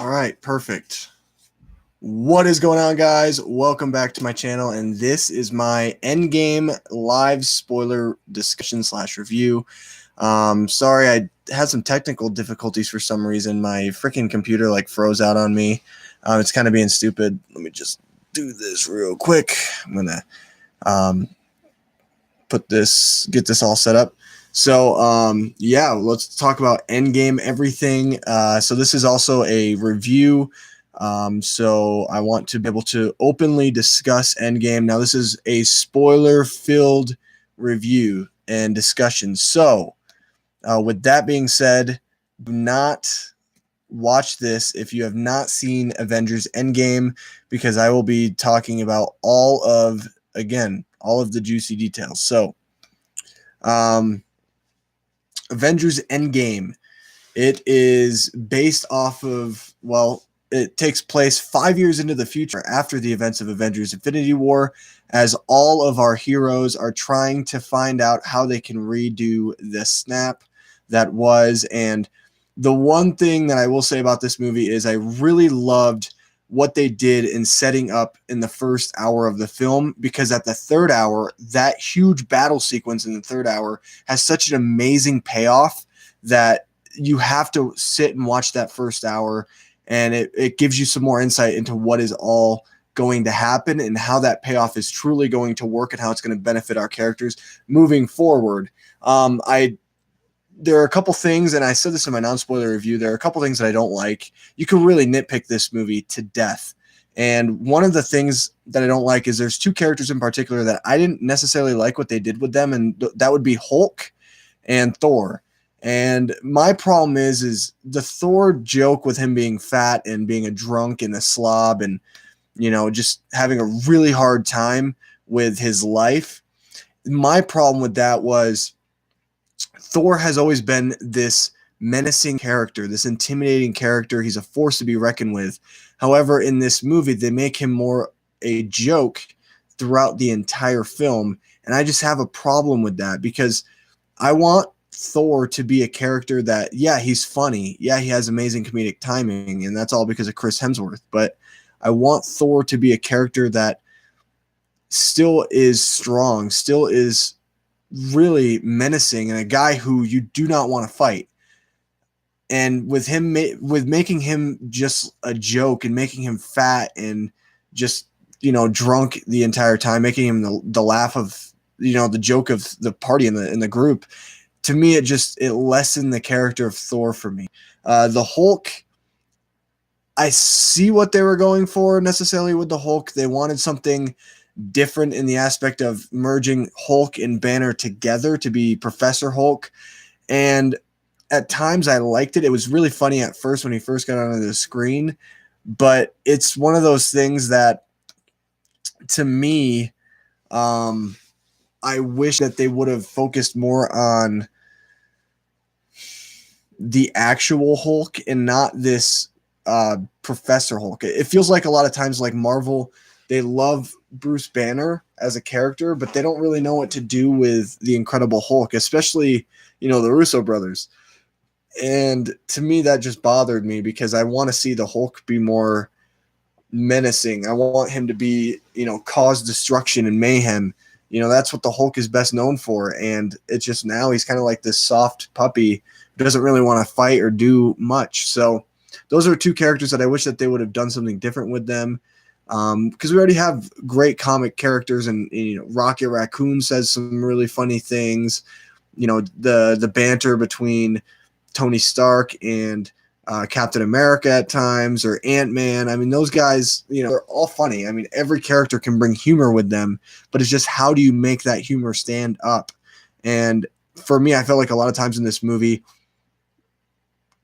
All right, perfect. What is going on, guys? Welcome back to my channel, and this is my Endgame live spoiler discussion slash review. Sorry, I had some technical difficulties for some reason. My freaking computer froze out on me. It's kind of being stupid. Let me just do this real quick. I'm gonna get this all set up. So yeah, let's talk about Endgame everything. So this is also a review. So I want to be able to openly discuss Endgame. Now this is a spoiler-filled review and discussion. So with that being said, do not watch this if you have not seen Avengers Endgame, because I will be talking about all of the juicy details. So Avengers Endgame. It is based off of, it takes place 5 years into the future after the events of Avengers Infinity War, as all of our heroes are trying to find out how they can redo the snap that was. And the one thing that I will say about this movie is I really loved what they did in setting up in the first hour of the film, because at the third hour, that huge battle sequence in the third hour has such an amazing payoff that you have to sit and watch that first hour, and it gives you some more insight into what is all going to happen and how that payoff is truly going to work and how it's going to benefit our characters moving forward. There are a couple things, and I said this in my non-spoiler review, there are a couple things that I don't like. You can really nitpick this movie to death. And one of the things that I don't like is there's two characters in particular that I didn't necessarily like what they did with them, and that would be Hulk and Thor. And my problem is the Thor joke with him being fat and being a drunk and a slob and, just having a really hard time with his life. My problem with that was Thor has always been this menacing character, this intimidating character. He's a force to be reckoned with. However, in this movie, they make him more a joke throughout the entire film. And I just have a problem with that, because I want Thor to be a character that, yeah, he's funny. Yeah, he has amazing comedic timing, and that's all because of Chris Hemsworth. But I want Thor to be a character that still is strong, still is really menacing, and a guy who you do not want to fight. And with making him just a joke and making him fat and just, drunk the entire time, making him the laugh of, the joke of the party in the group, to me, it lessened the character of Thor for me. The Hulk, I see what they were going for necessarily with the Hulk. They wanted something different in the aspect of merging Hulk and Banner together to be Professor Hulk. And at times I liked it. It was really funny at first when he first got onto the screen, but it's one of those things that, to me, I wish that they would have focused more on the actual Hulk and not this Professor Hulk. It feels like a lot of times, like Marvel, they love Bruce Banner as a character, but they don't really know what to do with the Incredible Hulk, especially, the Russo brothers. And to me, that just bothered me, because I want to see the Hulk be more menacing. I want him to be, cause destruction and mayhem. That's what the Hulk is best known for. And it's just now he's kind of like this soft puppy who doesn't really want to fight or do much. So those are two characters that I wish that they would have done something different with them. Because we already have great comic characters, and Rocket Raccoon says some really funny things. The banter between Tony Stark and Captain America at times, or Ant-Man. I mean, those guys, they're all funny. I mean, every character can bring humor with them, but it's just, how do you make that humor stand up? And for me, I felt like a lot of times in this movie,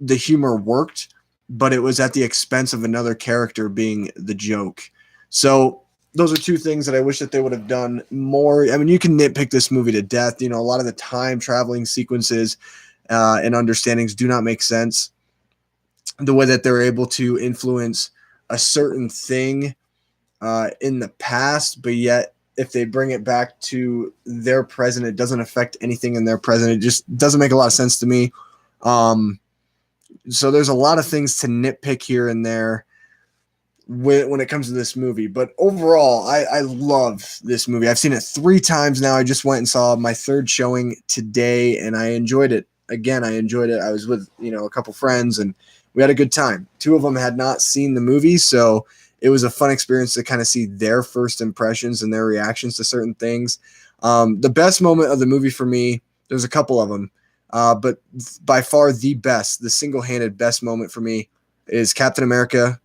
the humor worked, but it was at the expense of another character being the joke. So those are two things that I wish that they would have done more. I mean, you can nitpick this movie to death. A lot of the time traveling sequences and understandings do not make sense. The way that they're able to influence a certain thing in the past, but yet if they bring it back to their present, it doesn't affect anything in their present. It just doesn't make a lot of sense to me. So there's a lot of things to nitpick here and there when it comes to this movie. But overall, I love this movie. I've seen it 3 times now. I just went and saw my third showing today, and I enjoyed it. Again, I enjoyed it. I was with, a couple friends, and we had a good time. 2 of them had not seen the movie, so it was a fun experience to kind of see their first impressions and their reactions to certain things. The best moment of the movie for me, there's a couple of them, but by far the best, the single-handed best moment for me is Captain America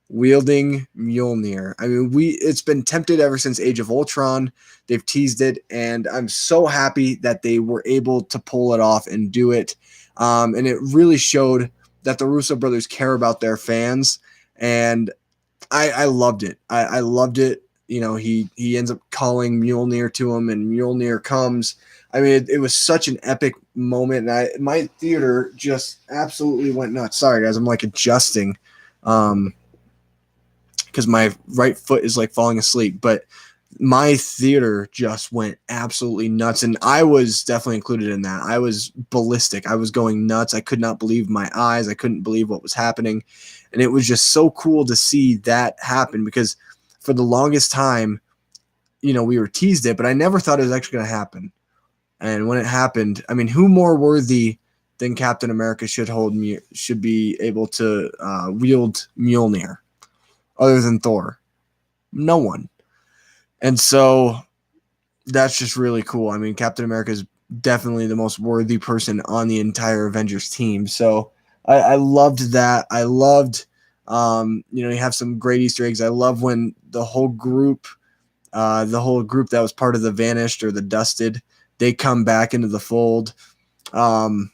wielding Mjolnir. I mean, it's been tempted ever since Age of Ultron. They've teased it, and I'm so happy that they were able to pull it off and do it. And it really showed that the Russo brothers care about their fans, and I loved it. I loved it. He ends up calling Mjolnir to him, and Mjolnir comes. I mean, it was such an epic moment, and my theater just absolutely went nuts. Sorry, guys, I'm like adjusting. Because my right foot is like falling asleep, but my theater just went absolutely nuts, and I was definitely included in that. I was ballistic. I was going nuts. I could not believe my eyes. I couldn't believe what was happening, and it was just so cool to see that happen, because for the longest time, we were teased it, but I never thought it was actually going to happen. And when it happened, I mean, who more worthy than Captain America should be able to wield Mjolnir other than Thor? No one. And so that's just really cool. I mean, Captain America is definitely the most worthy person on the entire Avengers team. So I loved that. I loved, you have some great Easter eggs. I love when the whole group that was part of the Vanished or the Dusted, they come back into the fold. And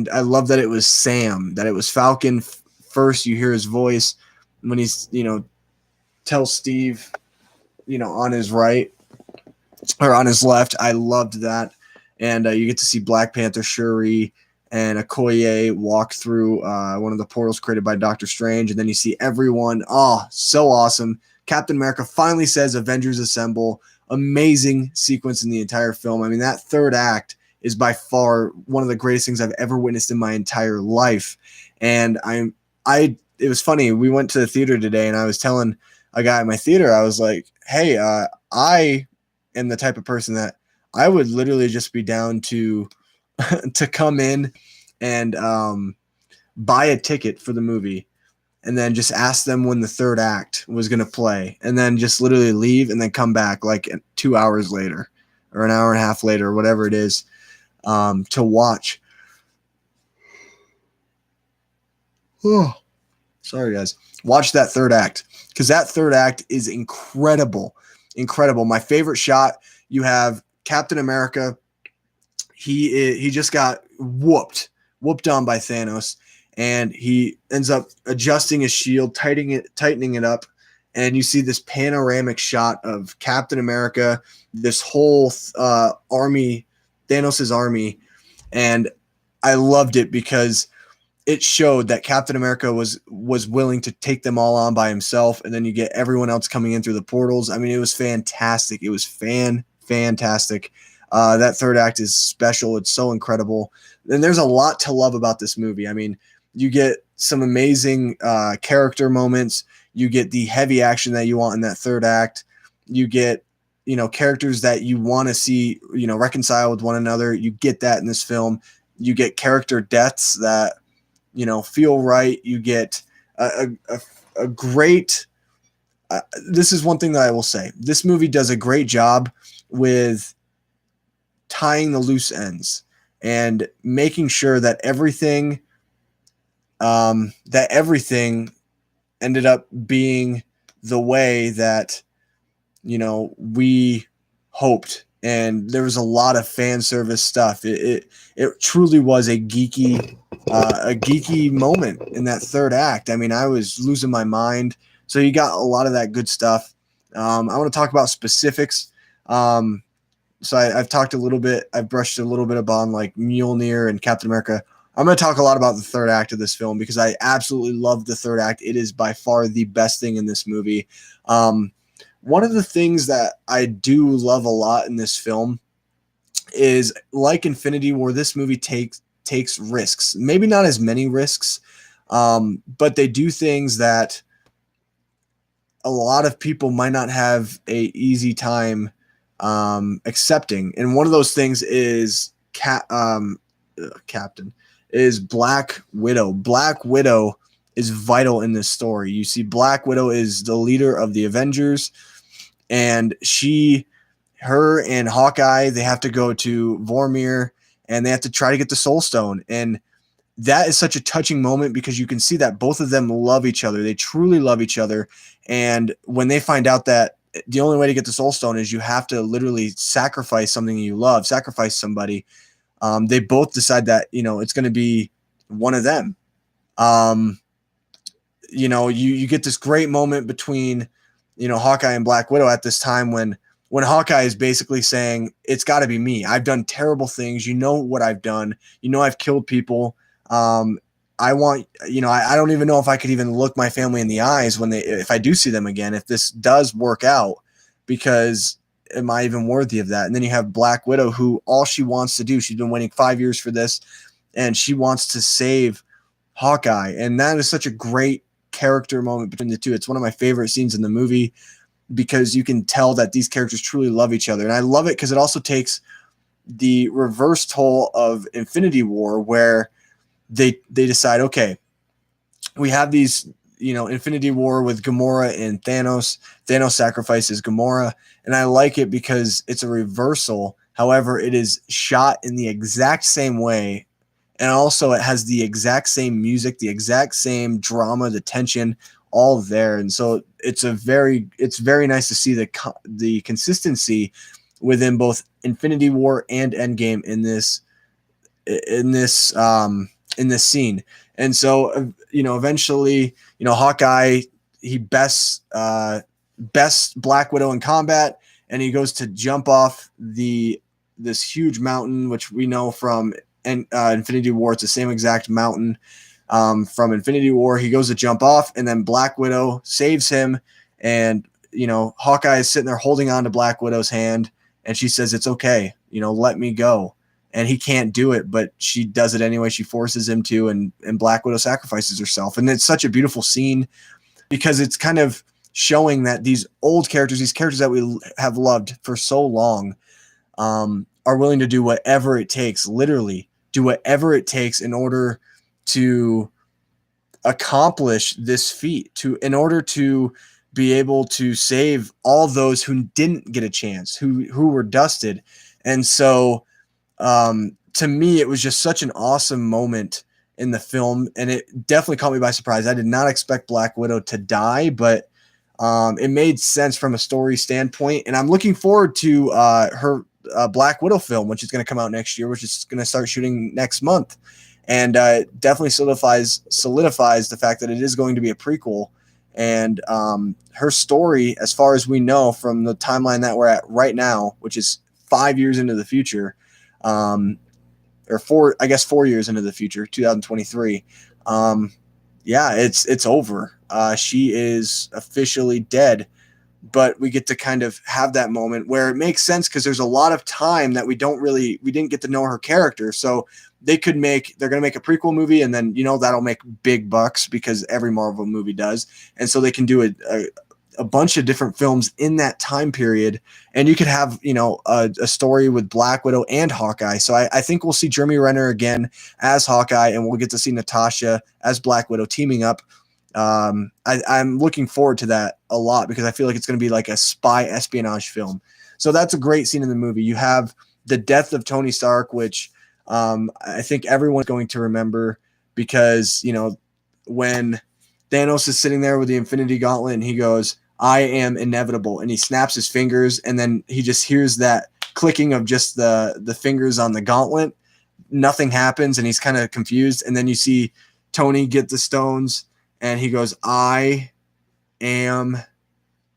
I love that it was Sam, that it was Falcon. First, you hear his voice when he's, tells Steve, on his right or on his left. I loved that. And you get to see Black Panther, Shuri, and Okoye walk through one of the portals created by Doctor Strange. And then you see everyone. Oh, so awesome. Captain America finally says Avengers Assemble. Amazing sequence in the entire film. I mean, that third act is by far one of the greatest things I've ever witnessed in my entire life. And it was funny. We went to the theater today, and I was telling a guy at my theater, I was like, hey, I am the type of person that I would literally just be down to to come in and buy a ticket for the movie, and then just ask them when the third act was going to play, and then just literally leave and then come back like 2 hours later or an hour and a half later, or whatever it is, to watch. Oh, sorry, guys. Watch that third act, because that third act is incredible. Incredible. My favorite shot, you have Captain America. He just got whooped on by Thanos, and he ends up adjusting his shield, tightening it up, and you see this panoramic shot of Captain America, this whole army, Thanos' army, and I loved it because it showed that Captain America was willing to take them all on by himself, and then you get everyone else coming in through the portals. I mean, it was fantastic. It was fantastic. That third act is special. It's so incredible. And there's a lot to love about this movie. I mean, you get some amazing character moments. You get the heavy action that you want in that third act. You get, characters that you want to see, reconcile with one another. You get that in this film. You get character deaths that, feel right. You get a great, this is one thing that I will say. This movie does a great job with tying the loose ends and making sure that everything ended up being the way that we hoped. And there was a lot of fan service stuff. It truly was a geeky moment in that third act. I mean, I was losing my mind. So you got a lot of that good stuff. I want to talk about specifics. So I've talked a little bit. I've brushed a little bit upon like Mjolnir and Captain America. I'm going to talk a lot about the third act of this film because I absolutely love the third act. It is by far the best thing in this movie. One of the things that I do love a lot in this film is, like Infinity War, this movie takes takes risks, maybe not as many risks, but they do things that a lot of people might not have a easy time accepting. And one of those things is Captain is Black Widow. Black Widow is vital in this story. You see, Black Widow is the leader of the Avengers, and her and Hawkeye, they have to go to Vormir, and they have to try to get the Soul Stone. And that is such a touching moment because you can see that both of them love each other. They truly love each other. And when they find out that the only way to get the Soul Stone is you have to literally sacrifice something you love, sacrifice somebody, they both decide that, it's going to be one of them. You get this great moment between, Hawkeye and Black Widow at this time when Hawkeye is basically saying, it's got to be me. I've done terrible things. You know what I've done. I've killed people. I want, I don't even know if I could even look my family in the eyes if I do see them again, if this does work out, because am I even worthy of that? And then you have Black Widow, who all she wants to do, she's been waiting 5 years for this, and she wants to save Hawkeye. And that is such a great character moment between the two. It's one of my favorite scenes in the movie because you can tell that these characters truly love each other. And I love it because it also takes the reverse toll of Infinity War, where they decide, okay, we have these, Infinity War with Gamora and Thanos. Thanos sacrifices Gamora, and I like it because it's a reversal. However, it is shot in the exact same way, and also it has the exact same music, the exact same drama, the tension, all there. And so it's very nice to see the consistency within both Infinity War and Endgame in this scene. And so, eventually, Hawkeye, he bests Black Widow in combat, and he goes to jump off this huge mountain, which we know from Infinity War. It's the same exact mountain from Infinity War. He goes to jump off, and then Black Widow saves him. And, Hawkeye is sitting there holding on to Black Widow's hand, and she says, it's okay, let me go. And he can't do it, but she does it anyway. She forces him to, and Black Widow sacrifices herself. And it's such a beautiful scene because it's kind of showing that these old characters, these characters that we have loved for so long, are willing to do whatever it takes, literally do whatever it takes in order to accomplish this feat, in order to be able to save all those who didn't get a chance, who were dusted. And so, to me, it was just such an awesome moment in the film, and it definitely caught me by surprise. I did not expect Black Widow to die, but it made sense from a story standpoint, and I'm looking forward to her Black Widow film, which is going to come out next year, which is going to start shooting next month, and definitely solidifies the fact that it is going to be a prequel. And her story, as far as we know from the timeline that we're at right now, which is 5 years into the future, or 4 years into the future, 2023. It's over. She is officially dead, but we get to kind of have that moment where it makes sense because there's a lot of time that we didn't get to know her character. So they're going to make a prequel movie, and then, that'll make big bucks because every Marvel movie does. And so they can do a bunch of different films in that time period, and you could have, a story with Black Widow and Hawkeye. So I think we'll see Jeremy Renner again as Hawkeye, and we'll get to see Natasha as Black Widow teaming up. I'm looking forward to that a lot because I feel like it's going to be like a spy espionage film. So that's a great scene in the movie. You have the death of Tony Stark, which I think everyone's going to remember because, when Thanos is sitting there with the Infinity Gauntlet and he goes, I am inevitable. And he snaps his fingers, and then he just hears that clicking of just the fingers on the gauntlet. Nothing happens, and he's kind of confused. And then you see Tony get the stones, and he goes, I am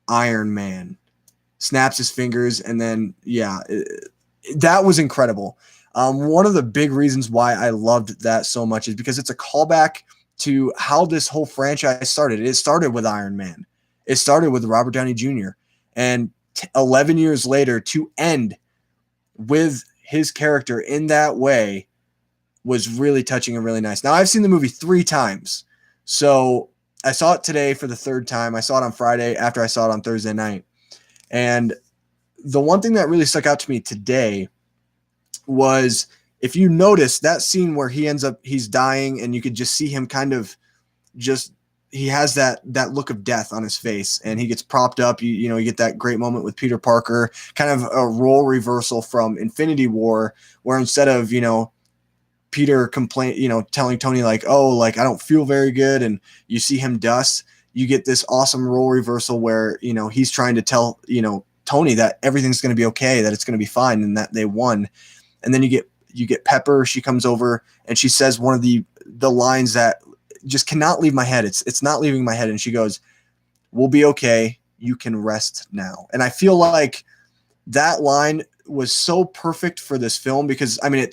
Iron Man. Snaps his fingers, and then, that was incredible. One of the big reasons why I loved that so much is because it's a callback to how this whole franchise started. It started with Iron Man. It started with Robert Downey Jr. And 11 years later, to end with his character in that way was really touching and really nice. Now, I've seen the movie 3 times. So I saw it today for the third time. I saw it on Friday after I saw it on Thursday night. And the one thing that really stuck out to me today was, if you notice that scene where he's dying and you could just see him kind of just, he has that look of death on his face and he gets propped up. You get that great moment with Peter Parker, kind of a role reversal from Infinity War, where instead of, Peter telling Tony like, oh, like, I don't feel very good, and you see him dust, you get this awesome role reversal where, he's trying to tell, Tony that everything's going to be okay, that it's going to be fine, and that they won. And then you get Pepper. She comes over and she says one of the lines that just cannot leave my head. It's not leaving my head. And she goes, "We'll be okay. You can rest now." And I feel like that line was so perfect for this film because, I mean,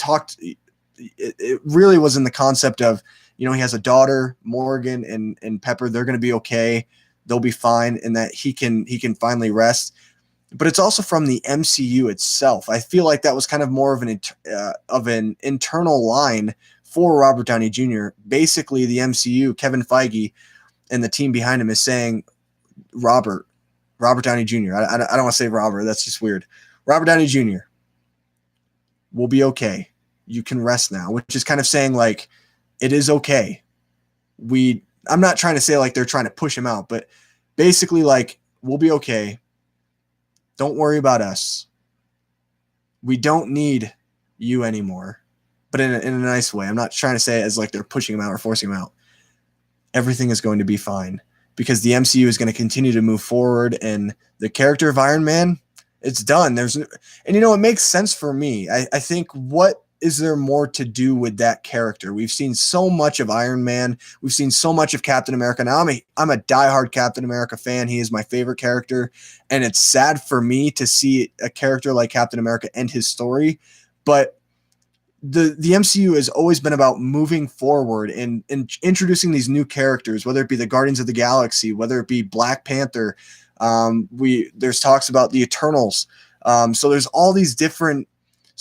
it really was in the concept of, he has a daughter, Morgan, and Pepper. They're going to be okay. They'll be fine. And that he can finally rest. But it's also from the MCU itself. I feel like that was kind of more of an internal line for Robert Downey Jr. Basically, the MCU, Kevin Feige, and the team behind him is saying, Robert Downey Jr. I don't want to say Robert. That's just weird. Robert Downey Jr. will be okay. You can rest now, which is kind of saying like, it is okay. I'm not trying to say like they're trying to push him out, but basically like, we'll be okay. Don't worry about us. We don't need you anymore, but in a nice way. I'm not trying to say it as like they're pushing him out or forcing him out. Everything is going to be fine because the MCU is going to continue to move forward, and the character of Iron Man, it's done. It makes sense for me. I think, what is there more to do with that character? We've seen so much of Iron Man. We've seen so much of Captain America. Now I'm a diehard Captain America fan. He is my favorite character. And it's sad for me to see a character like Captain America end his story. But the MCU has always been about moving forward and introducing these new characters, whether it be the Guardians of the Galaxy, whether it be Black Panther. There's talks about the Eternals. So there's all these different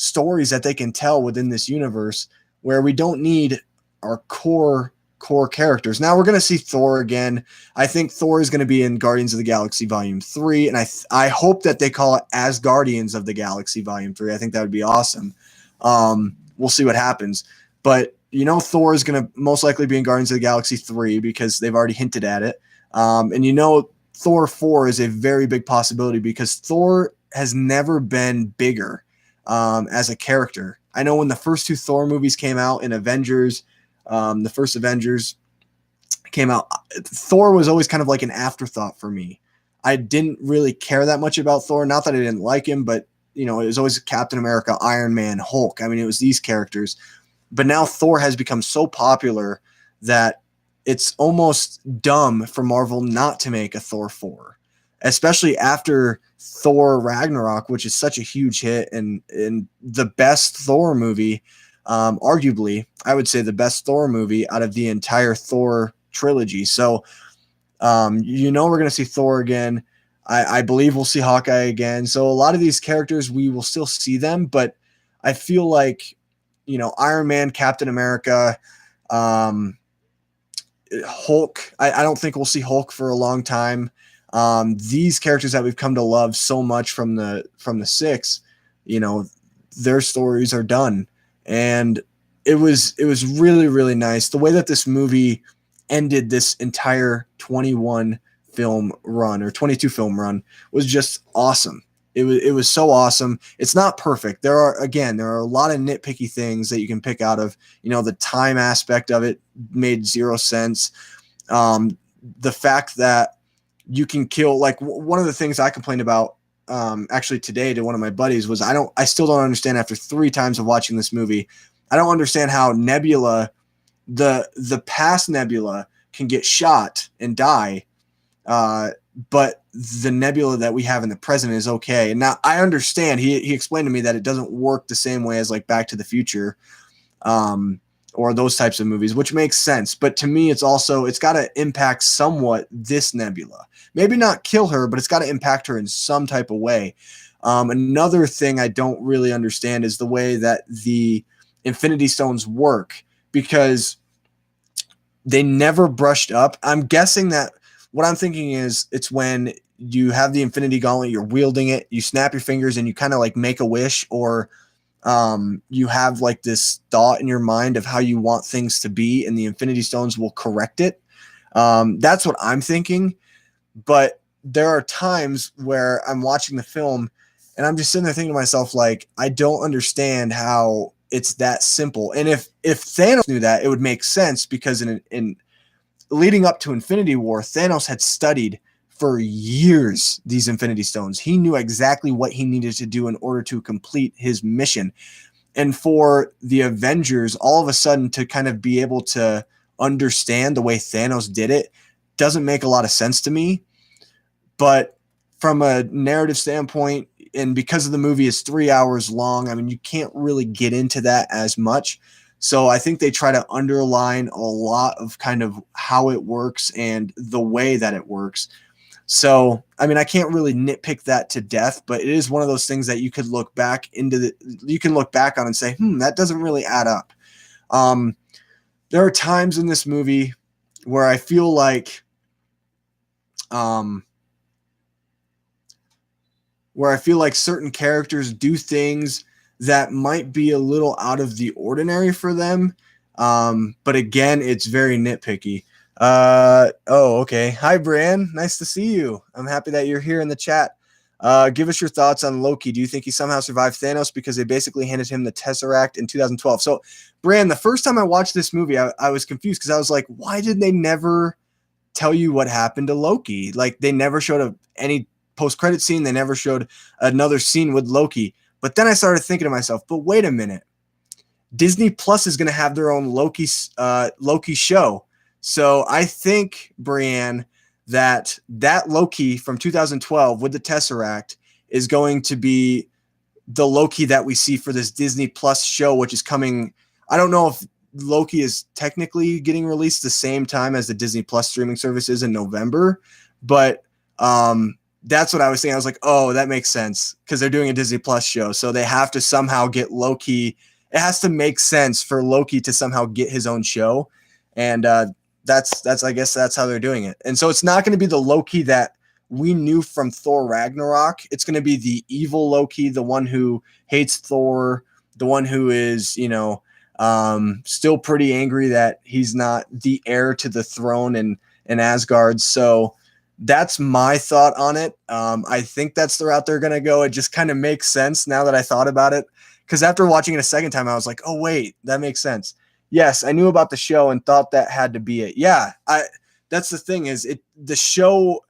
stories that they can tell within this universe where we don't need our core characters. Now we're going to see Thor again. I think Thor is going to be in Guardians of the Galaxy Volume 3, and I hope that they call it as Guardians of the Galaxy Volume 3. I think that would be awesome. We'll see what happens. But, Thor is going to most likely be in Guardians of the Galaxy 3 because they've already hinted at it. And Thor 4 is a very big possibility because Thor has never been bigger as a character. I know when the first 2 Thor movies came out in Avengers, the first Avengers came out, Thor was always kind of like an afterthought for me. I didn't really care that much about Thor. Not that I didn't like him, but it was always Captain America, Iron Man, Hulk. I mean, it was these characters. But now Thor has become so popular that it's almost dumb for Marvel not to make a Thor 4, especially after Thor Ragnarok, which is such a huge hit and the best Thor movie, arguably, I would say the best Thor movie out of the entire Thor trilogy. So, we're going to see Thor again. I believe we'll see Hawkeye again. So a lot of these characters, we will still see them, but I feel like, Iron Man, Captain America, Hulk, I don't think we'll see Hulk for a long time. These characters that we've come to love so much from the 6, their stories are done. And it was really, really nice. The way that this movie ended this entire 21 film run or 22 film run was just awesome. It was so awesome. It's not perfect. There are a lot of nitpicky things that you can pick out of, the time aspect of it made zero sense. The fact that you can kill, like, one of the things I complained about actually today to one of my buddies was I still don't understand after 3 times of watching this movie. I don't understand how Nebula, the past Nebula, can get shot and die, but the Nebula that we have in the present is okay. And now I understand. He explained to me that it doesn't work the same way as like Back to the Future, or those types of movies, which makes sense. But to me, it's got to impact somewhat this Nebula. Maybe not kill her, but it's got to impact her in some type of way. Another thing I don't really understand is the way that the Infinity Stones work, because they never brushed up. I'm guessing that what I'm thinking is it's when you have the Infinity Gauntlet, you're wielding it, you snap your fingers and you kind of like make a wish, or you have like this thought in your mind of how you want things to be, and the Infinity Stones will correct it. That's what I'm thinking. But there are times where I'm watching the film and I'm just sitting there thinking to myself, like, I don't understand how it's that simple. And if Thanos knew that, it would make sense, because in leading up to Infinity War, Thanos had studied for years these Infinity Stones. He knew exactly what he needed to do in order to complete his mission. And for the Avengers, all of a sudden to kind of be able to understand the way Thanos did it doesn't make a lot of sense to me. But from a narrative standpoint, and because of the movie is 3 hours long, I mean, you can't really get into that as much. So I think they try to underline a lot of kind of how it works and the way that it works. So, I mean, I can't really nitpick that to death, but it is one of those things that you could look back you can look back on and say, that doesn't really add up. There are times in this movie where I feel like, certain characters do things that might be a little out of the ordinary for them. But again, it's very nitpicky. Okay. Hi, Bran. Nice to see you. I'm happy that you're here in the chat. Give us your thoughts on Loki. Do you think he somehow survived Thanos because they basically handed him the Tesseract in 2012? So, Bran, the first time I watched this movie, I was confused, because I was like, why did they never tell you what happened to Loki? Like, they never showed any post-credit scene. They never showed another scene with Loki. But then I started thinking to myself, but wait a minute. Disney Plus is going to have their own Loki show. So I think, Brienne, that Loki from 2012 with the Tesseract is going to be the Loki that we see for this Disney Plus show, which is coming. I don't know if Loki is technically getting released the same time as the Disney Plus streaming service is in November, but that's what I was saying. I was like, oh, that makes sense, because they're doing a Disney Plus show, so they have to somehow get Loki. It has to make sense for Loki to somehow get his own show, and that's I guess that's how they're doing it. And so it's not going to be the Loki that we knew from Thor Ragnarok. It's going to be the evil Loki, the one who hates Thor, the one who is, still pretty angry that he's not the heir to the throne in Asgard. So that's my thought on it. I think that's the route they're going to go. It just kind of makes sense now that I thought about it, because after watching it a second time, I was like, oh, wait, that makes sense. Yes, I knew about the show and thought that had to be it. Yeah, that's the thing, is the show,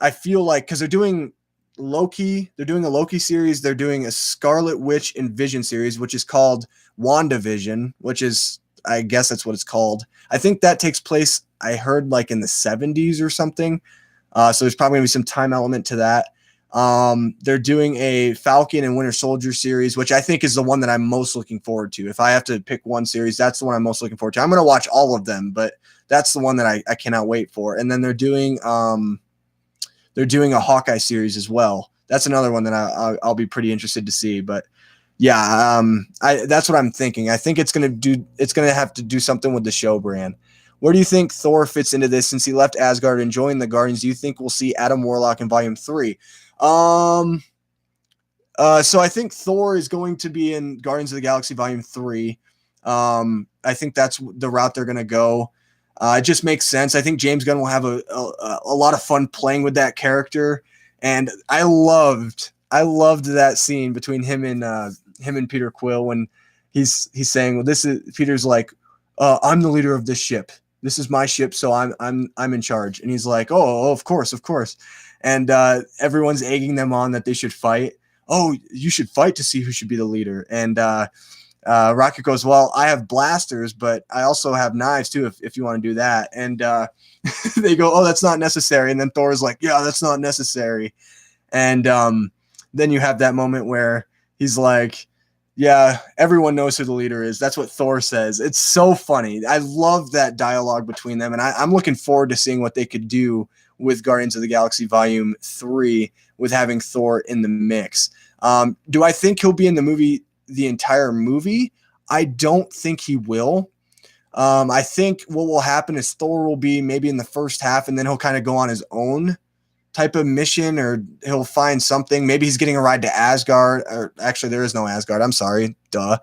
I feel like, because they're doing Loki, they're doing a Loki series, they're doing a Scarlet Witch and Vision series, which is called WandaVision, which is, I guess that's what it's called. I think that takes place, I heard, like in the 70s or something. So there's probably going to be some time element to that. They're doing a Falcon and Winter Soldier series, which I think is the one that I'm most looking forward to. If I have to pick one series, that's the one I'm most looking forward to. I'm going to watch all of them, but that's the one that I cannot wait for. And then they're doing a Hawkeye series as well. That's another one that I'll be pretty interested to see. But yeah, that's what I'm thinking. I think it's going to have to do something with the show brand. Where do you think Thor fits into this, since he left Asgard and joined the Guardians? Do you think we'll see Adam Warlock in Volume 3? So I think Thor is going to be in Guardians of the Galaxy Volume 3. I think that's the route they're going to go. It just makes sense. I think James Gunn will have a lot of fun playing with that character. And I loved that scene between him and Peter Quill, when he's saying, well, Peter's like, I'm the leader of this ship. This is my ship, so I'm in charge. And he's like, oh, of course. And everyone's egging them on that they should fight. Oh, you should fight to see who should be the leader. And Rocket goes, well, I have blasters, but I also have knives too, if you want to do that. And they go, oh, that's not necessary. And then Thor's like, yeah, that's not necessary. And then you have that moment where he's like, yeah, everyone knows who the leader is. That's what Thor says. It's so funny. I love that dialogue between them, and I'm looking forward to seeing what they could do with Guardians of the Galaxy Volume 3 with having Thor in the mix. Do I think he'll be in the entire movie? I don't think he will. I think what will happen is Thor will be maybe in the first half, and then he'll kind of go on his own type of mission, or he'll find something. Maybe he's getting a ride to Asgard, or actually there is no Asgard. I'm sorry. Duh.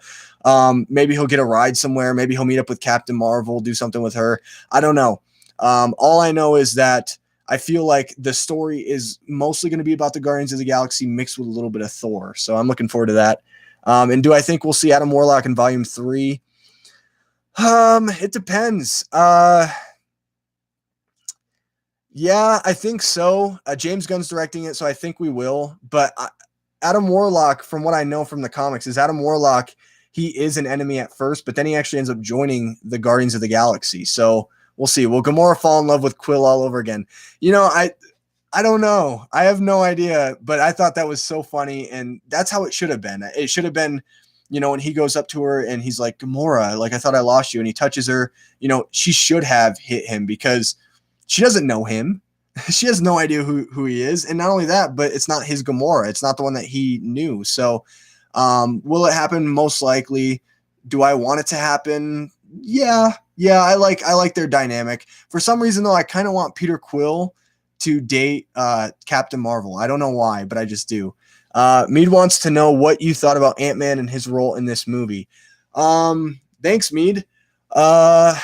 Maybe he'll get a ride somewhere. Maybe he'll meet up with Captain Marvel, do something with her. I don't know. All I know is that I feel like the story is mostly going to be about the Guardians of the Galaxy mixed with a little bit of Thor. So I'm looking forward to that. And do I think we'll see Adam Warlock in Volume 3? It depends. Yeah, I think so. James Gunn's directing it, so I think we will. But Adam Warlock, from what I know from the comics, is Adam Warlock. He is an enemy at first, but then he actually ends up joining the Guardians of the Galaxy. So we'll see. Will Gamora fall in love with Quill all over again? I don't know. I have no idea, but I thought that was so funny, and that's how it should have been. It should have been, when he goes up to her and he's like, Gamora, like, I thought I lost you, and he touches her. She should have hit him because she doesn't know him. She has no idea who he is. And not only that, but it's not his Gamora. It's not the one that he knew. So will it happen? Most likely. Do I want it to happen? Yeah. I like their dynamic. For some reason, though, I kind of want Peter Quill to date Captain Marvel. I don't know why, but I just do. Mead wants to know what you thought about Ant-Man and his role in this movie. Thanks, Mead. Ant-Man.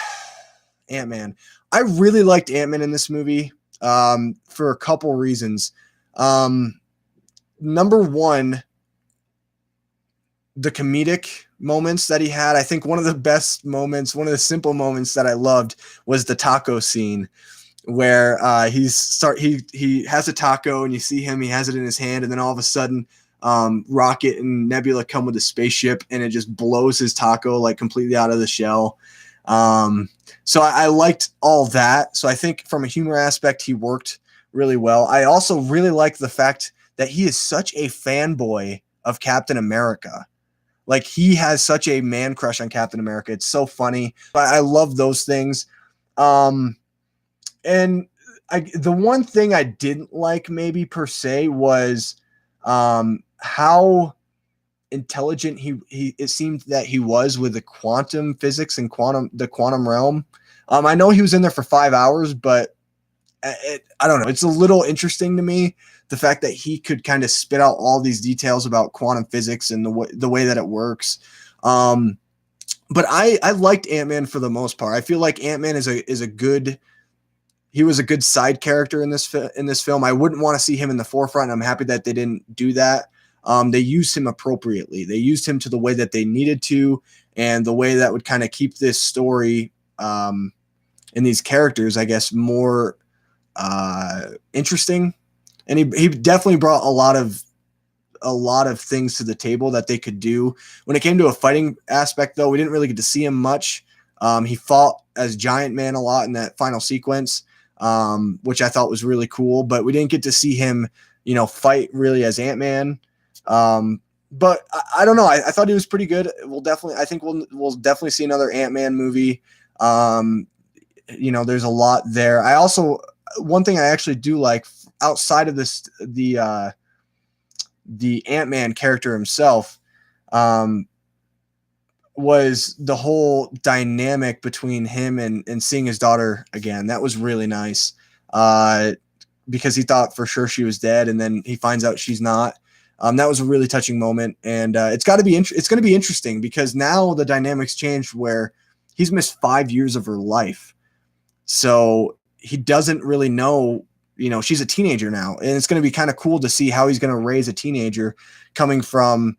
I really liked Ant-Man in this movie for a couple reasons. Number one, the comedic moments that he had. I think one of the best moments, one of the simple moments that I loved was the taco scene where he has a taco and you see him, he has it in his hand, and then all of a sudden Rocket and Nebula come with a spaceship and it just blows his taco like completely out of the shell. So I liked all that. So I think from a humor aspect, he worked really well. I also really like the fact that he is such a fanboy of Captain America. Like, he has such a man crush on Captain America. It's so funny. I love those things. And the one thing I didn't like maybe per se was how intelligent he it seemed that he was with the quantum physics and the quantum realm. I know he was in there for 5 hours, but I don't know. It's a little interesting to me, the fact that he could kind of spit out all these details about quantum physics and the way that it works. But I liked Ant-Man for the most part. I feel like Ant-Man is a good. He was a good side character in this film. I wouldn't want to see him in the forefront. I'm happy that they didn't do that. They used him appropriately. They used him to the way that they needed to, and the way that would kind of keep this story and these characters, I guess, more interesting. And he definitely brought a lot of things to the table that they could do. When it came to a fighting aspect, though, we didn't really get to see him much. He fought as Giant Man a lot in that final sequence, which I thought was really cool. But we didn't get to see him, fight really as Ant-Man. But I don't know. I thought he was pretty good. I think we'll definitely see another Ant-Man movie. There's a lot there. One thing I actually do like outside of this, the Ant-Man character himself, was the whole dynamic between him and seeing his daughter again. That was really nice, because he thought for sure she was dead, and then he finds out she's not. That was a really touching moment, and it's going to be interesting because now the dynamics changed where he's missed 5 years of her life, so he doesn't really know. She's a teenager now, and it's going to be kind of cool to see how he's going to raise a teenager coming from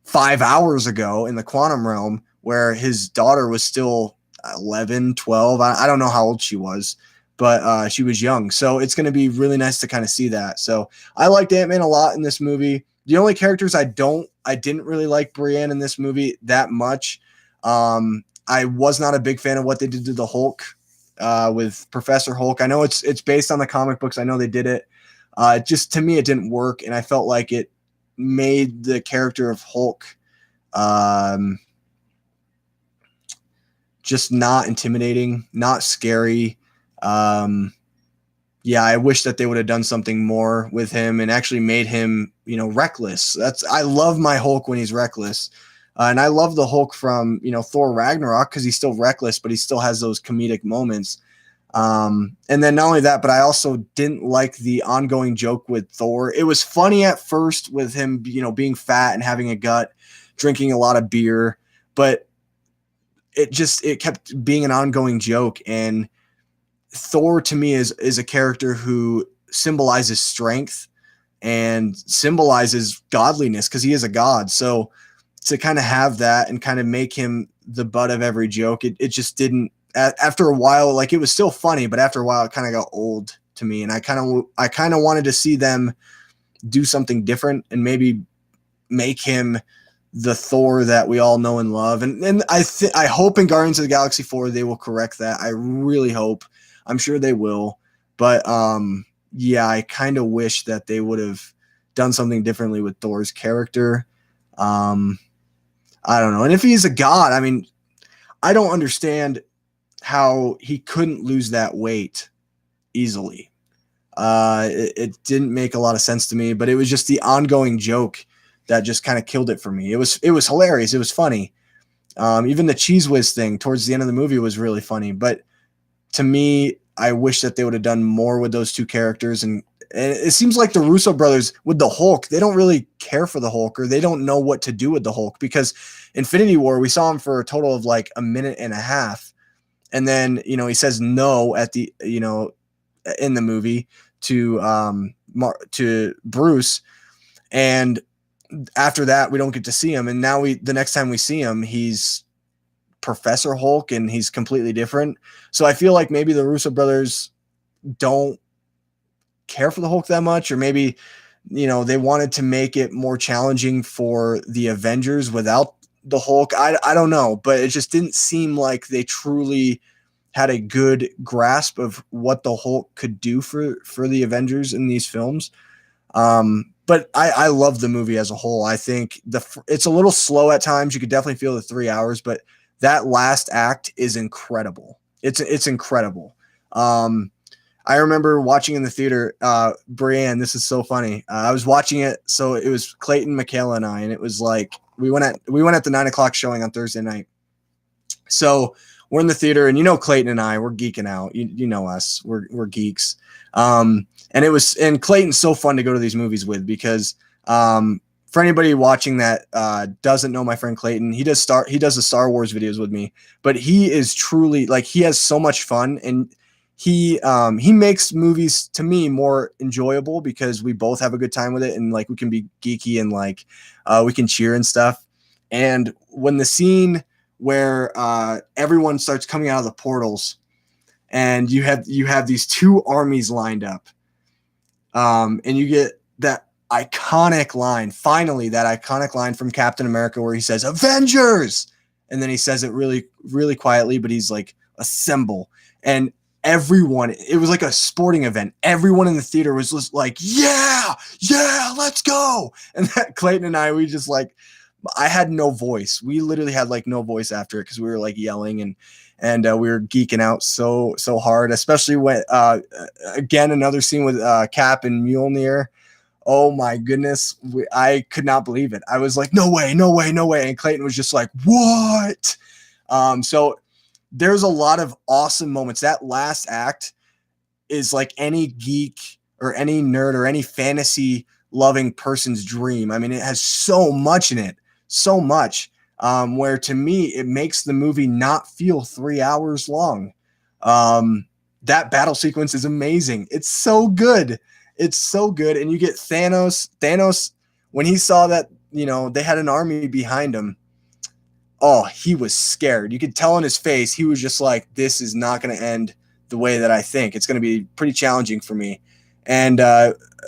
5 hours ago in the quantum realm where his daughter was still 11, 12. I don't know how old she was, but she was young. So it's going to be really nice to kind of see that. So I liked Ant-Man a lot in this movie. The only characters I didn't really like Brienne in this movie that much. I was not a big fan of what they did to the Hulk with Professor Hulk. I know it's based on the comic books. I know they did it. Just to me, it didn't work, and I felt like it made the character of Hulk just not intimidating, not scary. I wish that they would have done something more with him and actually made him, reckless. I love my Hulk when he's reckless. And I love the Hulk from, Thor Ragnarok, because he's still reckless, but he still has those comedic moments. And then not only that, but I also didn't like the ongoing joke with Thor. It was funny at first with him, being fat and having a gut, drinking a lot of beer, but it kept being an ongoing joke. And Thor to me is a character who symbolizes strength and symbolizes godliness, because he is a god. So to kind of have that and kind of make him the butt of every joke, it just didn't, after a while, like, it was still funny, but after a while it kind of got old to me. And I kind of wanted to see them do something different and maybe make him the Thor that we all know and love. And I hope in Guardians of the Galaxy 4 they will correct that. I really hope. I'm sure they will. But yeah, I kind of wish that they would have done something differently with Thor's character. I don't know. And if he's a god, I mean, I don't understand how he couldn't lose that weight easily. It didn't make a lot of sense to me, but it was just the ongoing joke that just kind of killed it for me. It was hilarious. It was funny. Even the Cheese Whiz thing towards the end of the movie was really funny. But to me, I wish that they would have done more with those two characters. And it seems like the Russo brothers with the Hulk, they don't really care for the Hulk, or they don't know what to do with the Hulk, because Infinity War, we saw him for a total of like a minute and a half. And then, he says no at the, in the movie to Bruce. And after that, we don't get to see him. And now the next time we see him, he's Professor Hulk, and he's completely different. So I feel like maybe the Russo brothers don't care for the Hulk that much, or maybe, they wanted to make it more challenging for the Avengers without the Hulk. I don't know, but it just didn't seem like they truly had a good grasp of what the Hulk could do for the Avengers in these films. But I love the movie as a whole. I think it's a little slow at times. You could definitely feel the 3 hours, but that last act is incredible. It's incredible. I remember watching in the theater, Brienne, this is so funny. I was watching it. So it was Clayton, Michaela, and I, and it was like, we went at the 9:00 showing on Thursday night. So we're in the theater, and Clayton and I, we're geeking out. You know us, we're geeks. And Clayton's so fun to go to these movies with, because for anybody watching that doesn't know my friend Clayton, he does the Star Wars videos with me, but he is truly, like, he has so much fun, and he makes movies to me more enjoyable, because we both have a good time with it, and like we can be geeky, and like we can cheer and stuff. And when the scene where everyone starts coming out of the portals, and you have these two armies lined up, and you get that iconic line, finally, that iconic line from Captain America where he says Avengers, and then he says it really, really quietly, but he's like, assemble. And everyone, it was like a sporting event. Everyone in the theater was just like, yeah, let's go. And that Clayton and I, we just like, I had no voice. We literally had like no voice after it, because we were like yelling and we were geeking out so hard, especially when again, another scene with Cap and Mjolnir. Oh my goodness, I could not believe it. I was like, no way, and Clayton was just like, what? So there's a lot of awesome moments. That last act is like any geek or any nerd or any fantasy loving person's dream. I mean, it has so much in it, so much, where to me, it makes the movie not feel 3 hours long. That battle sequence is amazing. It's so good. And you get Thanos, when he saw that, they had an army behind him. Oh, he was scared. You could tell in his face. He was just like, this is not going to end the way that I think. It's going to be pretty challenging for me. And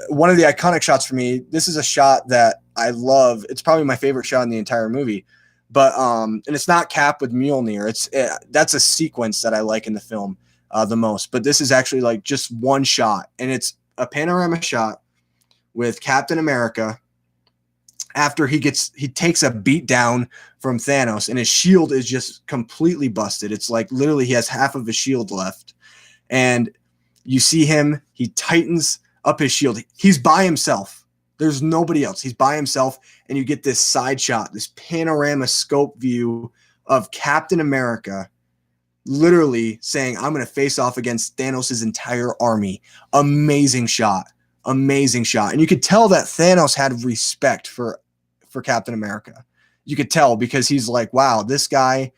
one of the iconic shots for me, this is a shot that I love. It's probably my favorite shot in the entire movie. But and it's not Cap with Mjolnir. That's a sequence that I like in the film the most. But this is actually like just one shot, and it's a panorama shot with Captain America after he takes a beat down from Thanos, and his shield is just completely busted. It's like literally he has half of his shield left. And you see him, he tightens up his shield. He's by himself. There's nobody else. He's by himself, and you get this side shot, this panorama scope view of Captain America literally saying, I'm going to face off against Thanos' entire army. Amazing shot. Amazing shot. And you could tell that Thanos had respect for Captain America. You could tell because he's like, wow, this guy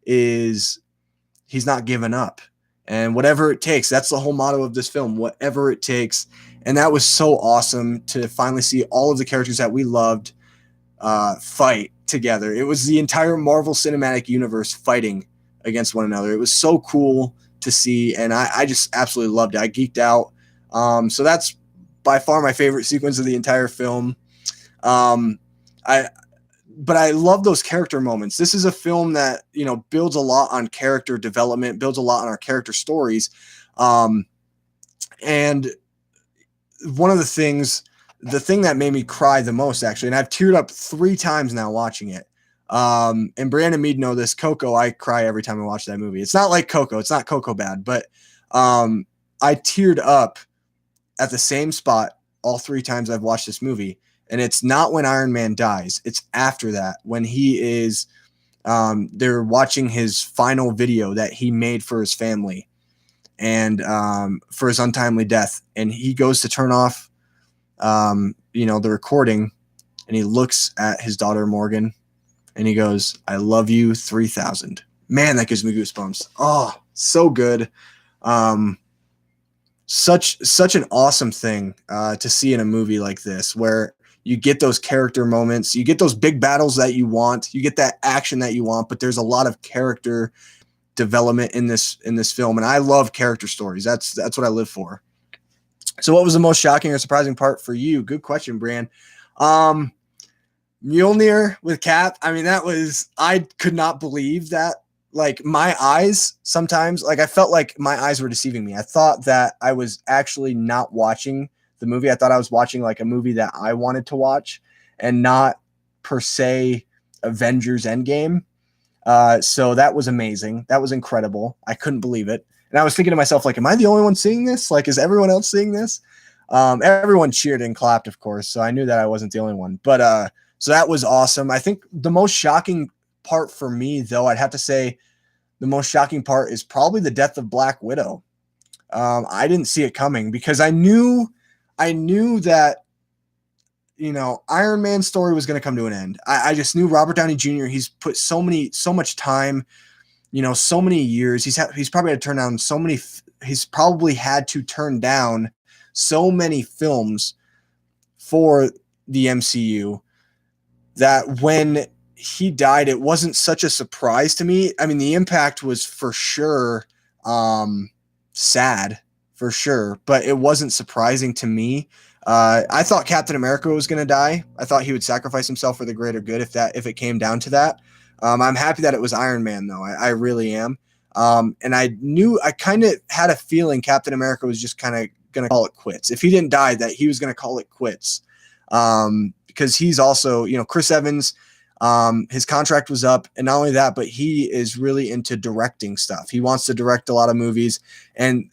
he's not giving up. And whatever it takes, that's the whole motto of this film, whatever it takes. And that was so awesome to finally see all of the characters that we loved fight together. It was the entire Marvel Cinematic Universe fighting against one another. It was so cool to see, and I just absolutely loved it. I geeked out. So that's by far my favorite sequence of the entire film. But I love those character moments. This is a film that, you know, builds a lot on character development, builds a lot on our character stories. And one of the thing that made me cry the most, actually, and I've teared up 3 times now watching it. And Brandon Mead know this, Coco, I cry every time I watch that movie. It's not like Coco. It's not Coco bad, but I teared up at the same spot all 3 times I've watched this movie. And it's not when Iron Man dies. It's after that, when he is, they're watching his final video that he made for his family and for his untimely death. And he goes to turn off, the recording, and he looks at his daughter, Morgan, and he goes, I love you 3000. Man, that gives me goosebumps. Oh, so good. Such an awesome thing to see in a movie like this, where you get those character moments, you get those big battles that you want, you get that action that you want, but there's a lot of character development in this film, and I love character stories. That's what I live for. So what was the most shocking or surprising part for you? Good question, Bran. Mjolnir with Cap. I mean, I could not believe that. Like, my eyes sometimes, like, I felt like my eyes were deceiving me. I thought that I was actually not watching the movie. I thought I was watching like a movie that I wanted to watch and not per se Avengers Endgame. So that was amazing. That was incredible. I couldn't believe it. And I was thinking to myself, like, am I the only one seeing this? Like, is everyone else seeing this? Everyone cheered and clapped, of course. So I knew that I wasn't the only one. But so that was awesome. I think the most shocking part for me, though, I'd have to say the most shocking part is probably the death of Black Widow. I didn't see it coming because I knew that, Iron Man's story was going to come to an end. I just knew Robert Downey Jr. He's put so much time, so many years. He's probably had to turn down he's probably had to turn down so many films for the MCU that when he died, it wasn't such a surprise to me. I mean, the impact was for sure sad, for sure, but it wasn't surprising to me. I thought Captain America was going to die. I thought he would sacrifice himself for the greater good if it came down to that. I'm happy that it was Iron Man, though. I really am. And I kind of had a feeling Captain America was just kind of going to call it quits. If he didn't die, that he was going to call it quits. Because he's also, Chris Evans, his contract was up, and not only that, but he is really into directing stuff. He wants to direct a lot of movies. And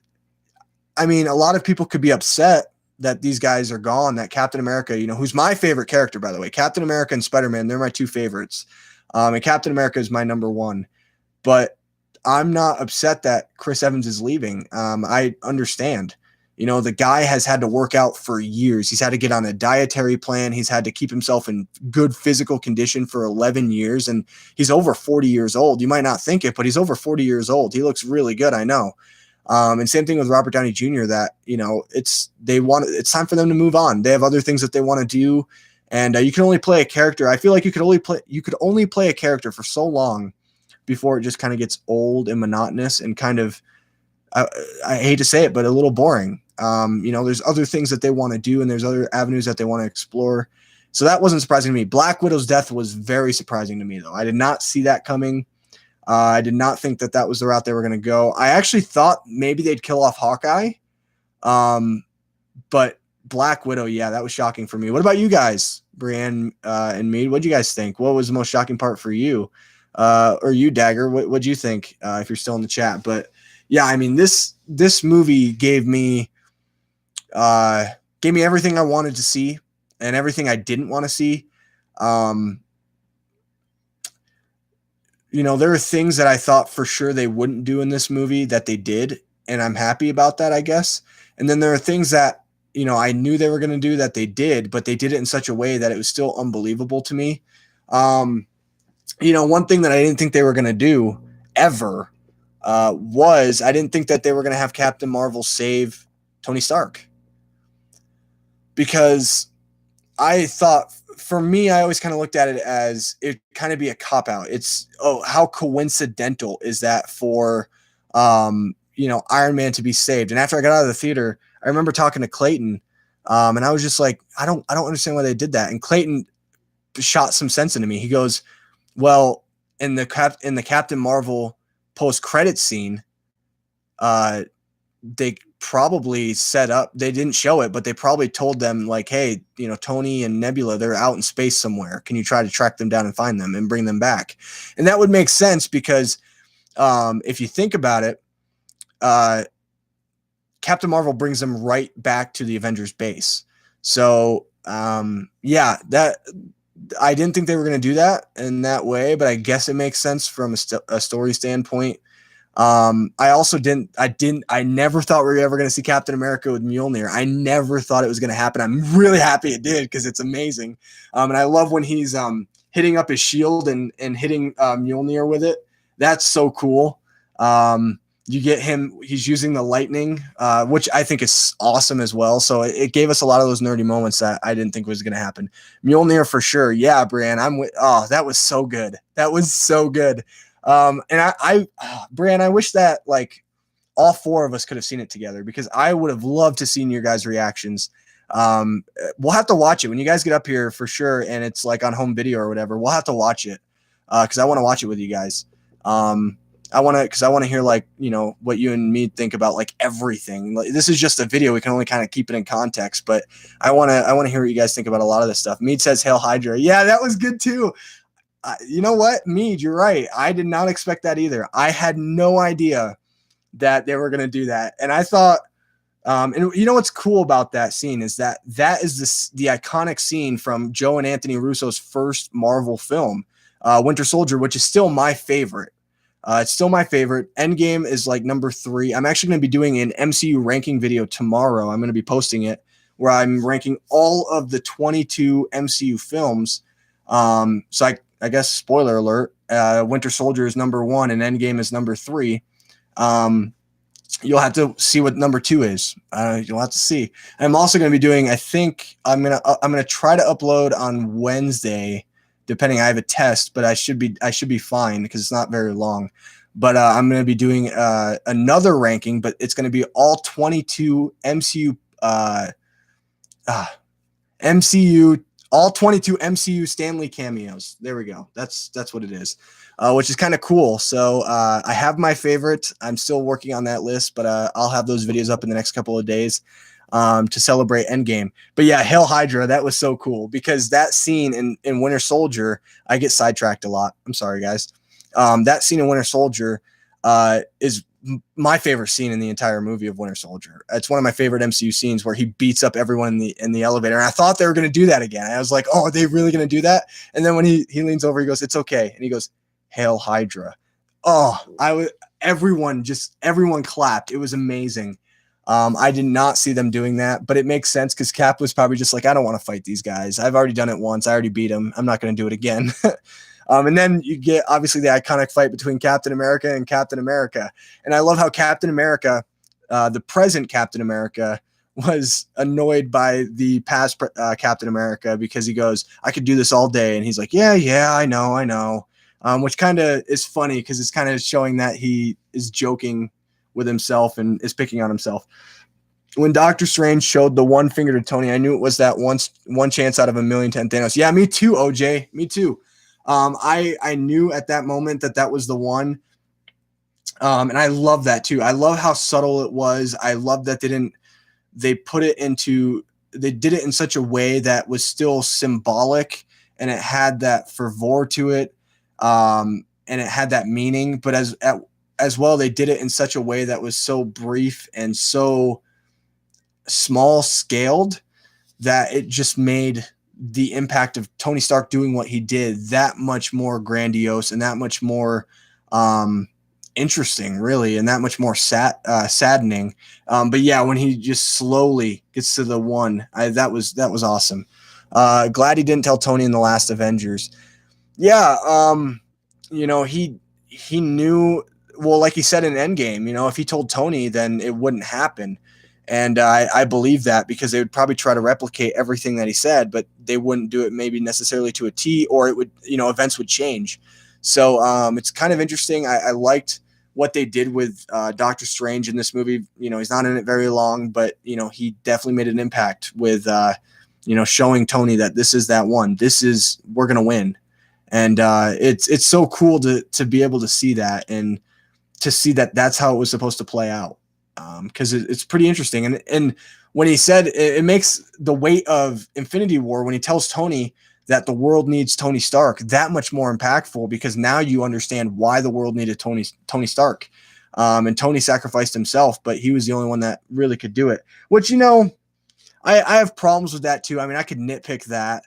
I mean, a lot of people could be upset that these guys are gone, that Captain America, who's my favorite character, by the way, Captain America and Spider-Man, they're my 2 favorites. And Captain America is my number 1, but I'm not upset that Chris Evans is leaving. I understand, the guy has had to work out for years. He's had to get on a dietary plan. He's had to keep himself in good physical condition for 11 years. And he's over 40 years old. You might not think it, but he's over 40 years old. He looks really good. I know. And same thing with Robert Downey Jr. that, it's time for them to move on. They have other things that they want to do. And you can only play a character. I feel like you could only play a character for so long before it just kind of gets old and monotonous and kind of, I hate to say it, but a little boring. There's other things that they want to do, and there's other avenues that they want to explore. So that wasn't surprising to me. Black Widow's death was very surprising to me, though. I did not see that coming. I did not think that was the route they were going to go. I actually thought maybe they'd kill off Hawkeye. But Black Widow, yeah, that was shocking for me. What about you guys, Brienne and Mead? What do you guys think? What was the most shocking part for you? Or you, Dagger? What do you think, if you're still in the chat? But yeah, I mean, this movie gave me everything I wanted to see and everything I didn't want to see. Um, there are things that I thought for sure they wouldn't do in this movie that they did, and I'm happy about that, I guess. And then there are things that, I knew they were going to do that they did, but they did it in such a way that it was still unbelievable to me. Um, one thing that I didn't think they were going to do ever was I didn't think that they were going to have Captain Marvel save Tony Stark, because I thought, for me, I always kind of looked at it as it kind of be a cop out. It's, oh, how coincidental is that for, Iron Man to be saved? And after I got out of the theater, I remember talking to Clayton, and I was just like, I don't understand why they did that. And Clayton shot some sense into me. He goes, well, in the Captain Marvel post credit scene, they probably set up, they didn't show it, but they probably told them, like, hey, Tony and Nebula, they're out in space somewhere. Can you try to track them down and find them and bring them back? And that would make sense because if you think about it, Captain Marvel brings them right back to the Avengers base. So yeah, that I didn't think they were going to do that in that way, but I guess it makes sense from a story standpoint. I never thought we were ever going to see Captain America with Mjolnir. I never thought it was going to happen. I'm really happy it did, because it's amazing. And I love when he's hitting up his shield and hitting Mjolnir with it. That's so cool. You get him, he's using the lightning, which I think is awesome as well. So it gave us a lot of those nerdy moments that I didn't think was going to happen. Mjolnir for sure. Yeah, Brian, that was so good. That was so good. And Brian, I wish that like all four of us could have seen it together, because I would have loved to see your guys' reactions. We'll have to watch it when you guys get up here for sure. And it's like on home video or whatever. We'll have to watch it. Cause I want to watch it with you guys. I want to hear, like, what you and me think about, like, everything. Like, this is just a video. We can only kind of keep it in context, but I want to hear what you guys think about a lot of this stuff. Mead says, Hail Hydra. Yeah, that was good too. You know what, Mead, you're right. I did not expect that either. I had no idea that they were going to do that. And I thought, and you know what's cool about that scene is that is the iconic scene from Joe and Anthony Russo's first Marvel film, Winter Soldier, which is still my favorite. It's still my favorite. Endgame is like number 3. I'm actually going to be doing an MCU ranking video tomorrow. I'm going to be posting it where I'm ranking all of the 22 MCU films. So I guess, spoiler alert, Winter Soldier is number 1 and Endgame is number 3. You'll have to see what number 2 is. You'll have to see. I'm also going to be doing, I think I'm going to try to upload on Wednesday, depending. I have a test, but I should be fine because it's not very long. But I'm going to be doing another ranking, but it's going to be all 22 MCU all 22 MCU Stanley cameos. There we go. That's what it is, which is kind of cool. So I have my favorite. I'm still working on that list, but I'll have those videos up in the next couple of days to celebrate Endgame. But yeah, Hail Hydra, that was so cool, because that scene in Winter Soldier, I get sidetracked a lot. I'm sorry, guys. That scene in Winter Soldier is my favorite scene in the entire movie of Winter Soldier. It's one of my favorite MCU scenes, where he beats up everyone in the elevator. And I thought they were going to do that again. I was like, oh, are they really going to do that? And then when he leans over, he goes, it's okay. And he goes, Hail Hydra. Oh, everyone clapped. It was amazing. I did not see them doing that, but it makes sense because Cap was probably just like, I don't want to fight these guys. I've already done it once. I already beat them. I'm not going to do it again. And then you get, obviously, the iconic fight between Captain America and Captain America. And I love how Captain America, the present Captain America, was annoyed by the past Captain America, because he goes, I could do this all day. And he's like, yeah, I know. Which kind of is funny, because it's kind of showing that he is joking with himself and is picking on himself. When Doctor Strange showed the one finger to Tony, I knew it was that one chance out of a million to Thanos. Yeah, me too, OJ. Me too. I knew at that moment that was the one. And I love that too. I love how subtle it was. I love that they did it in such a way that was still symbolic, and it had that fervor to it. And it had that meaning, but as well, they did it in such a way that was so brief and so small scaled that it just made the impact of Tony Stark doing what he did that much more grandiose and that much more um, interesting, really, and that much more saddening. But yeah, when he just slowly gets to the one, that was awesome. Glad he didn't tell Tony in the last Avengers. Yeah, he knew, well, like he said in Endgame, if he told Tony, then it wouldn't happen. And I believe that because they would probably try to replicate everything that he said, but they wouldn't do it maybe necessarily to a T, or it would, events would change. So it's kind of interesting. I liked what they did with Doctor Strange in this movie. He's not in it very long, but he definitely made an impact with showing Tony that this is that one. We're gonna win, and it's so cool to be able to see that, and to see that that's how it was supposed to play out, because it's pretty interesting. And when he said it makes the weight of Infinity War, when he tells Tony that the world needs Tony Stark, that much more impactful, because now you understand why the world needed Tony Stark. And Tony sacrificed himself, but he was the only one that really could do it. Which, I have problems with that too. I mean, I could nitpick that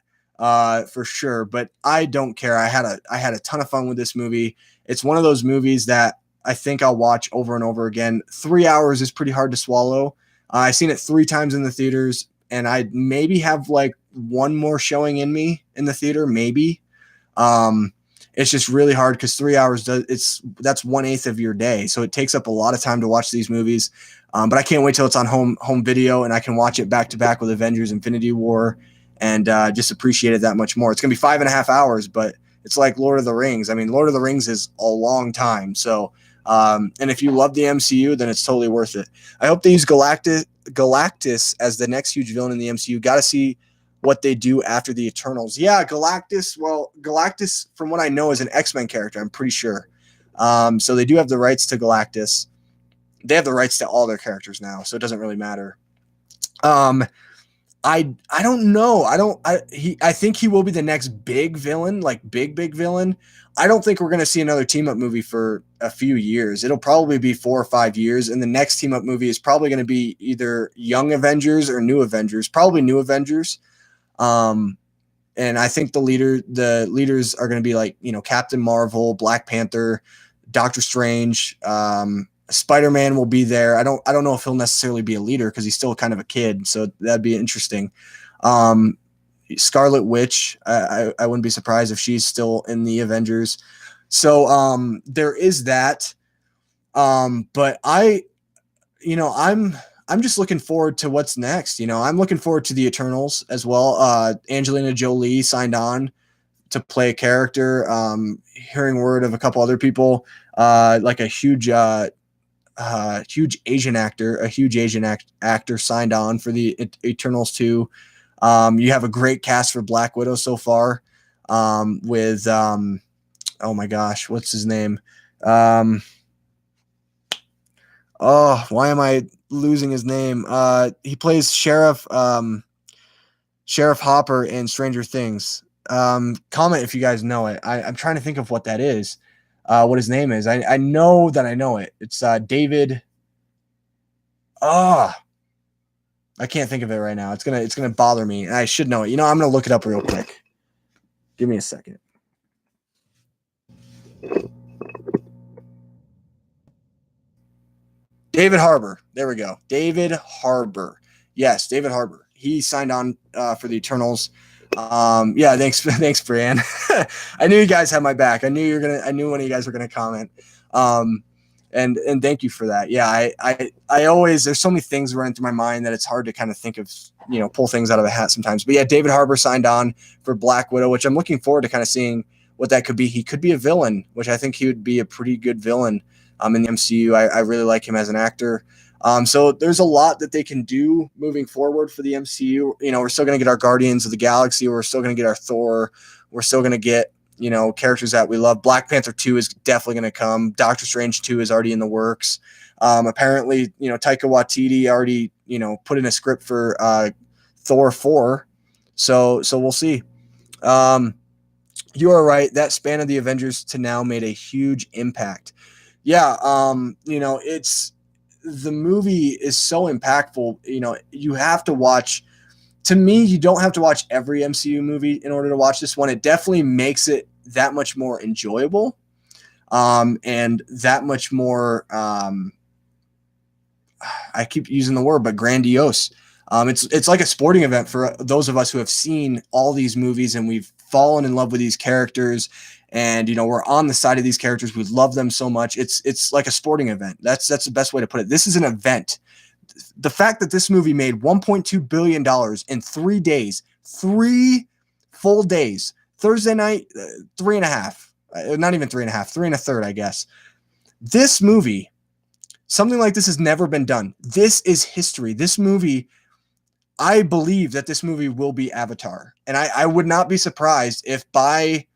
for sure, but I don't care. I had a ton of fun with this movie. It's one of those movies that I think I'll watch over and over again. 3 hours is pretty hard to swallow. I've seen it 3 times in the theaters, and I maybe have like one more showing in me in the theater, maybe. Um, it's just really hard because 3 hours that's 1/8 of your day, so it takes up a lot of time to watch these movies. But I can't wait till it's on home video and I can watch it back to back with Avengers: Infinity War, and just appreciate it that much more. It's gonna be 5.5 hours, but it's like Lord of the Rings. I mean, Lord of the Rings is a long time, so. And if you love the MCU, then it's totally worth it. I hope they use Galactus as the next huge villain in the MCU. Got to see what they do after the Eternals. Yeah, Galactus. Well, Galactus, from what I know, is an X-Men character. I'm pretty sure. So they do have the rights to Galactus. They have the rights to all their characters now, so it doesn't really matter. Um, I don't know. I think he will be the next big villain, like big villain. I don't think we're going to see another team up movie for a few years. It'll probably be 4 or 5 years, and the next team up movie is probably going to be either Young Avengers or New Avengers. Probably New Avengers. Um, and I think the leaders are going to be like Captain Marvel, Black Panther, Doctor Strange. Spider-Man will be there. I don't know if he'll necessarily be a leader because he's still kind of a kid, so that'd be interesting. Um, Scarlet Witch, I wouldn't be surprised if she's still in the Avengers. So there is that. But I'm just looking forward to what's next. I'm looking forward to the Eternals as well. Angelina Jolie signed on to play a character. Hearing word of a couple other people, like a huge Asian actor, actor signed on for the Eternals 2. You have a great cast for Black Widow so far, with oh my gosh, what's his name? Why am I losing his name? He plays Sheriff Hopper in Stranger Things. Comment if you guys know it. I'm trying to think of what that is. What his name is. I know that I know it. It's David. Oh, I can't think of it right now. It's gonna bother me, and I should know it. I'm gonna look it up real quick. Give me a second. David Harbour. There we go. David Harbour. Yes, David Harbour. He signed on for the Eternals. Yeah, thanks, Brian. I knew you guys had my back. I knew one of you guys were gonna comment. And thank you for that. Yeah, I always, there's so many things running through my mind that it's hard to kind of think of, pull things out of a hat sometimes. But yeah, David Harbour signed on for Black Widow, which I'm looking forward to kind of seeing what that could be. He could be a villain, which I think he would be a pretty good villain in the MCU. I really like him as an actor. So there's a lot that they can do moving forward for the MCU. We're still going to get our Guardians of the Galaxy. We're still going to get our Thor. We're still going to get, characters that we love. Black Panther 2 is definitely going to come. Doctor Strange 2 is already in the works. Apparently, Taika Waititi already, put in a script for Thor 4. So we'll see. You are right. That span of the Avengers to now made a huge impact. Yeah. It's, the movie is so impactful. You have to watch to me, you don't have to watch every MCU movie in order to watch this one. It definitely makes it that much more enjoyable, and that much more. I keep using the word, but grandiose. It's like a sporting event for those of us who have seen all these movies and we've fallen in love with these characters, and we're on the side of these characters. We love them so much. It's like a sporting event. That's the best way to put it. This is an event. The fact that this movie made $1.2 billion in 3 days, 3 full days, Thursday night, 3.5, not even 3.5, 3 1/3, I guess. This movie, something like this has never been done. This is history. This movie, I believe that this movie will be Avatar. And I would not be surprised if by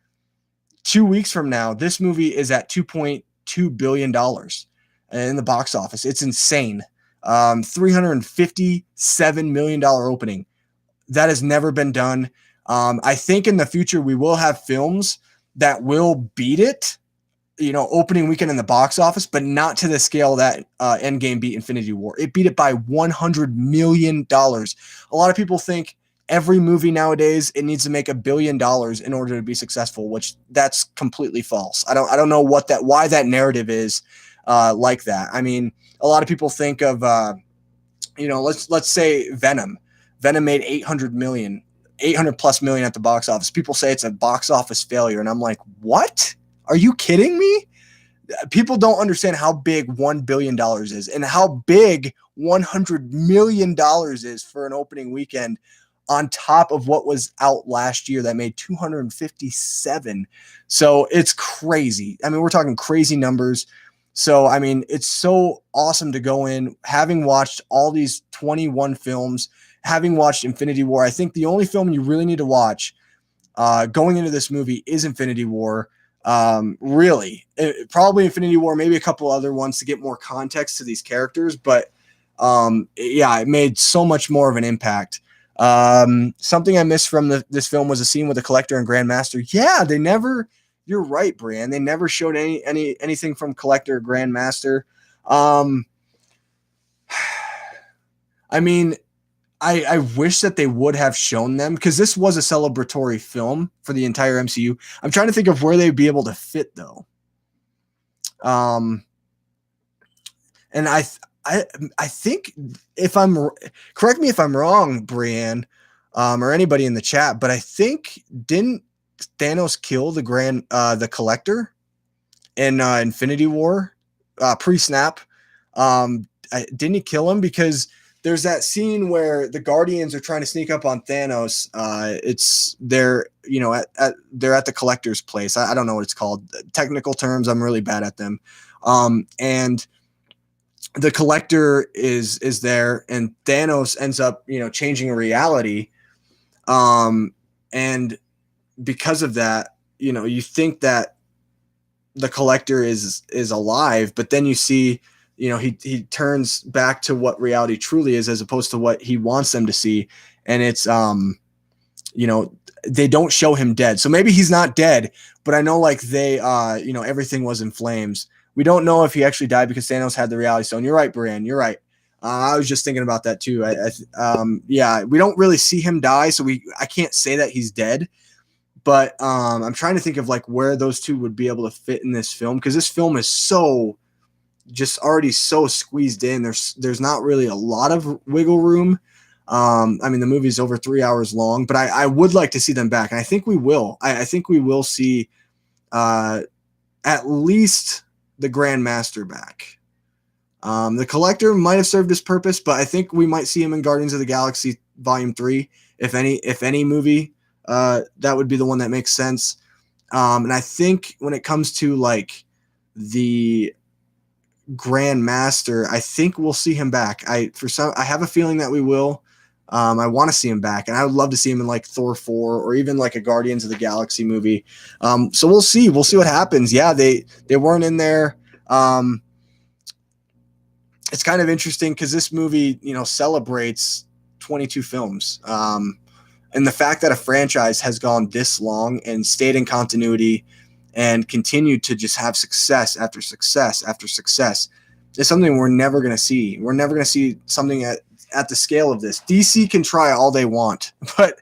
2 weeks from now, this movie is at $2.2 billion in the box office. It's insane. $357 million opening. That has never been done. I think in the future we will have films that will beat it, opening weekend in the box office, but not to the scale that Endgame beat Infinity War. It beat it by $100 million. A lot of people think every movie nowadays, it needs to make $1 billion in order to be successful, which that's completely false. I don't know why that narrative is like that. I mean, a lot of people think of, let's say Venom. Venom made 800 plus million at the box office. People say it's a box office failure. And I'm like, what? Are you kidding me? People don't understand how big $1 billion is and how big $100 million is for an opening weekend on top of what was out last year that made 257. So it's crazy. I mean, we're talking crazy numbers. So, I mean, it's so awesome to go in, having watched all these 21 films, having watched Infinity War. I think the only film you really need to watch going into this movie is Infinity War. Really, probably Infinity War, maybe a couple other ones to get more context to these characters. But yeah, it made so much more of an impact. Something I missed from this film was a scene with the Collector and Grandmaster. Yeah, they never. You're right, Brian. They never showed anything from Collector or Grandmaster. I mean, I wish that they would have shown them, because this was a celebratory film for the entire MCU. I'm trying to think of where they'd be able to fit, though. And I think, correct me if I'm wrong, Brian, or anybody in the chat, but I think, didn't Thanos kill the Collector in Infinity War pre-snap? Didn't he kill him? Because there's that scene where the Guardians are trying to sneak up on Thanos. They're at the Collector's place. I don't know what it's called. Technical terms, I'm really bad at them. And the Collector is there, and Thanos ends up changing reality. And because of that, you think that the Collector is alive, but then you see, he turns back to what reality truly is, as opposed to what he wants them to see. And it's, they don't show him dead. So maybe he's not dead, but I know they, everything was in flames. We don't know if he actually died because Thanos had the reality stone. You're right, Brian. You're right. I was just thinking about that too. Yeah, we don't really see him die, so I can't say that he's dead. But I'm trying to think of where those two would be able to fit in this film, because this film is just already so squeezed in. There's not really a lot of wiggle room. I mean, the movie's over 3 hours long, but I would like to see them back, and I think we will. I think we will see at least the Grandmaster back. The Collector might have served his purpose, but I think we might see him in Guardians of the Galaxy Volume 3, if any movie. That would be the one that makes sense. And I think when it comes to the Grandmaster, I think we'll see him back. I have a feeling that we will. I want to see him back, and I would love to see him in Thor 4 or even a Guardians of the Galaxy movie. So we'll see what happens. Yeah, they weren't in there. It's kind of interesting because this movie, celebrates 22 films. And the fact that a franchise has gone this long and stayed in continuity and continued to just have success after success after success is something we're never going to see. We're never going to see something at the scale of this. DC can try all they want, but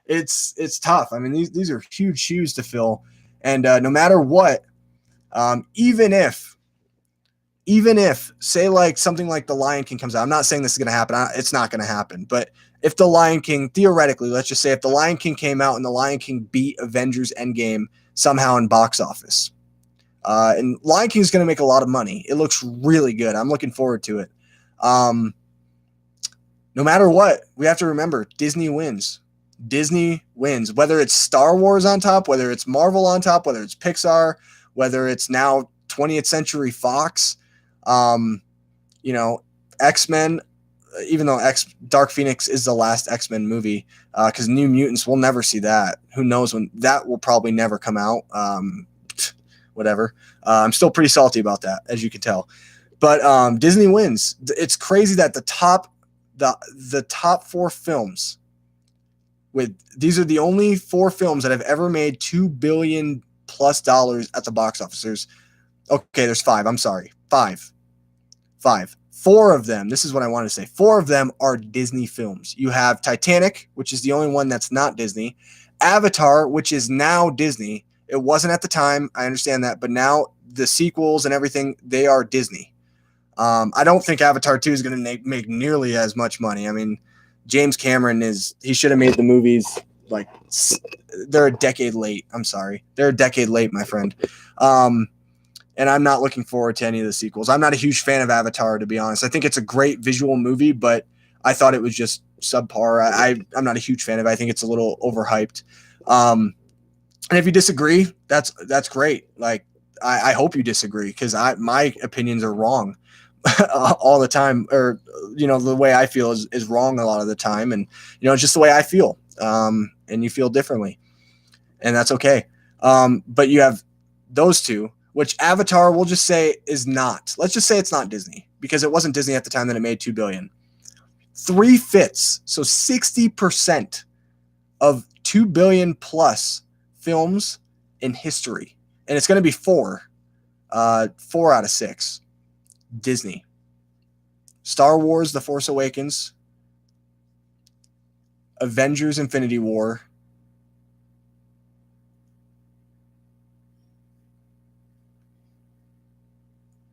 it's tough. I mean, these are huge shoes to fill, and no matter what, even if say like something like The Lion King comes out, I'm not saying this is going to happen. It's not going to happen. But if The Lion King, theoretically, let's just say if The Lion King came out and The Lion King beat Avengers Endgame somehow in box office, and Lion King is going to make a lot of money. It looks really good. I'm looking forward to it. No matter what, we have to remember Disney wins. Disney wins. Whether it's Star Wars on top, whether it's Marvel on top, whether it's Pixar, whether it's now 20th Century Fox, X-Men, even though Dark Phoenix is the last X-Men movie, because New Mutants, we'll never see that. Who knows when that will probably never come out. Whatever. I'm still pretty salty about that, as you can tell. But Disney wins. It's crazy that the top 4 films these are the only 4 films that have ever made $2 billion plus at the box office. There's 5. I'm sorry. 5. 4 of them, this is what I want to say. 4 of them are Disney films. You have Titanic, which is the only one that's not Disney. Avatar, which is now Disney. It wasn't at the time. I understand that. But now the sequels and everything, they are Disney. I don't think Avatar 2 is going to make nearly as much money. I mean, James Cameron he should have made the movies like they're a decade late. I'm sorry. They're a decade late, my friend. And I'm not looking forward to any of the sequels. I'm not a huge fan of Avatar, to be honest. I think it's a great visual movie, but I thought it was just subpar. I'm not a huge fan of it. I think it's a little overhyped. And if you disagree, that's great. Like, I hope you disagree, because my opinions are wrong all the time, or the way I feel is wrong a lot of the time, and it's just the way I feel. And you feel differently, and that's okay. But you have those two, which Avatar, we'll just say is not. Let's just say it's not Disney, because it wasn't Disney at the time that it made $2 billion. 3/5, so 60% of $2 billion plus films in history, and it's going to be 4 out of 6. Disney. Star Wars, The Force Awakens, Avengers, Infinity War,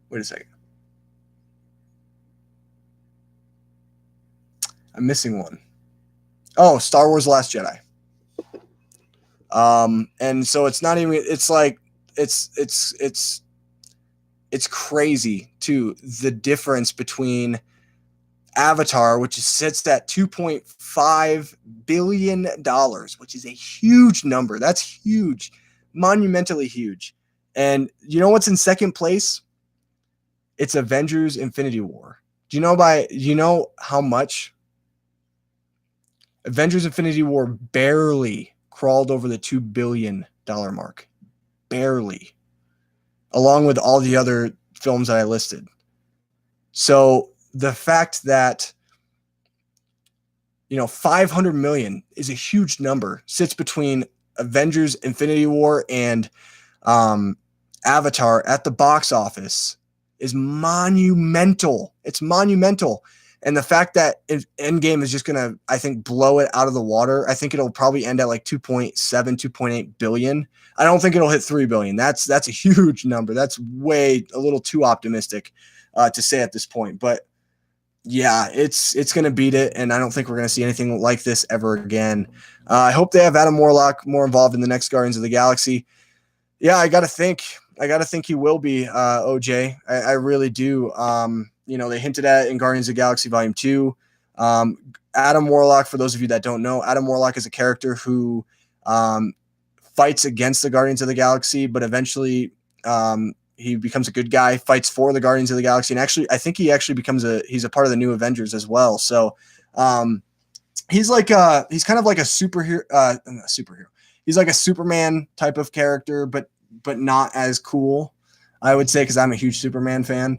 wait a second. I'm missing one. Oh, Star Wars Last Jedi. And so it's not even, it's like, it's crazy too, the difference between Avatar, which sits at $2.5 billion, which is a huge number. That's huge, monumentally huge. And you know what's in second place? It's Avengers Infinity War. Do you know how much? Avengers Infinity War barely crawled over the $2 billion mark. Barely. Along with all the other films that I listed. So the fact that 500 million is a huge number, sits between Avengers Infinity War and Avatar at the box office, is monumental. It's monumental. And the fact that Endgame is just going to, I think, blow it out of the water. I think it'll probably end at like 2.7, 2.8 billion. I don't think it'll hit 3 billion. That's a huge number. That's a little too optimistic to say at this point. But yeah, it's going to beat it. And I don't think we're going to see anything like this ever again. I hope they have Adam Warlock more involved in the next Guardians of the Galaxy. Yeah, I got to think he will be, OJ. I really do. They hinted at it in Guardians of the Galaxy Volume 2. Adam Warlock, for those of you that don't know, Adam Warlock is a character who fights against the Guardians of the Galaxy, but eventually he becomes a good guy, fights for the Guardians of the Galaxy, and actually, I think he actually he's a part of the new Avengers as well. So he's kind of like a superhero. He's like a Superman type of character, but not as cool, I would say, because I'm a huge Superman fan.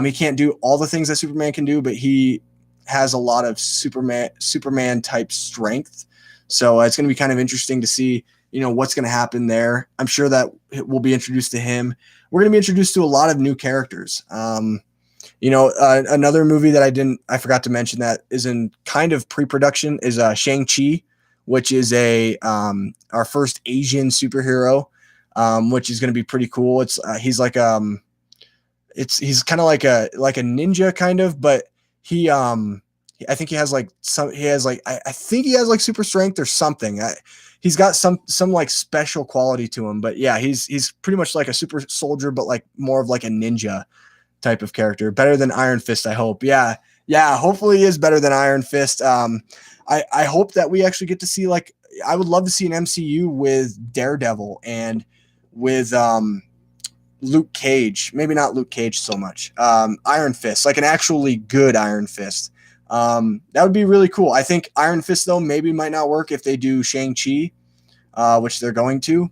He can't do all the things that Superman can do, but he has a lot of Superman type strength. So it's going to be kind of interesting to see, what's going to happen there. I'm sure that we'll be introduced to him. We're going to be introduced to a lot of new characters. Another movie that I forgot to mention that is in kind of pre-production is Shang-Chi, which is our first Asian superhero, which is going to be pretty cool. He's kind of like a ninja kind of, but he I think he has like I think he has like super strength or something. He's got some like special quality to him, but yeah, he's pretty much like a super soldier, but like more of like a ninja type of character. Better than Iron Fist, I hope. Yeah, yeah. Hopefully, he is better than Iron Fist. I hope that we actually get to see like I would love to see an MCU with Daredevil and with Luke Cage. Maybe not Luke Cage so much. Iron Fist, like an actually good Iron Fist. That would be really cool. I think Iron Fist though maybe might not work if they do Shang-Chi, which they're going to.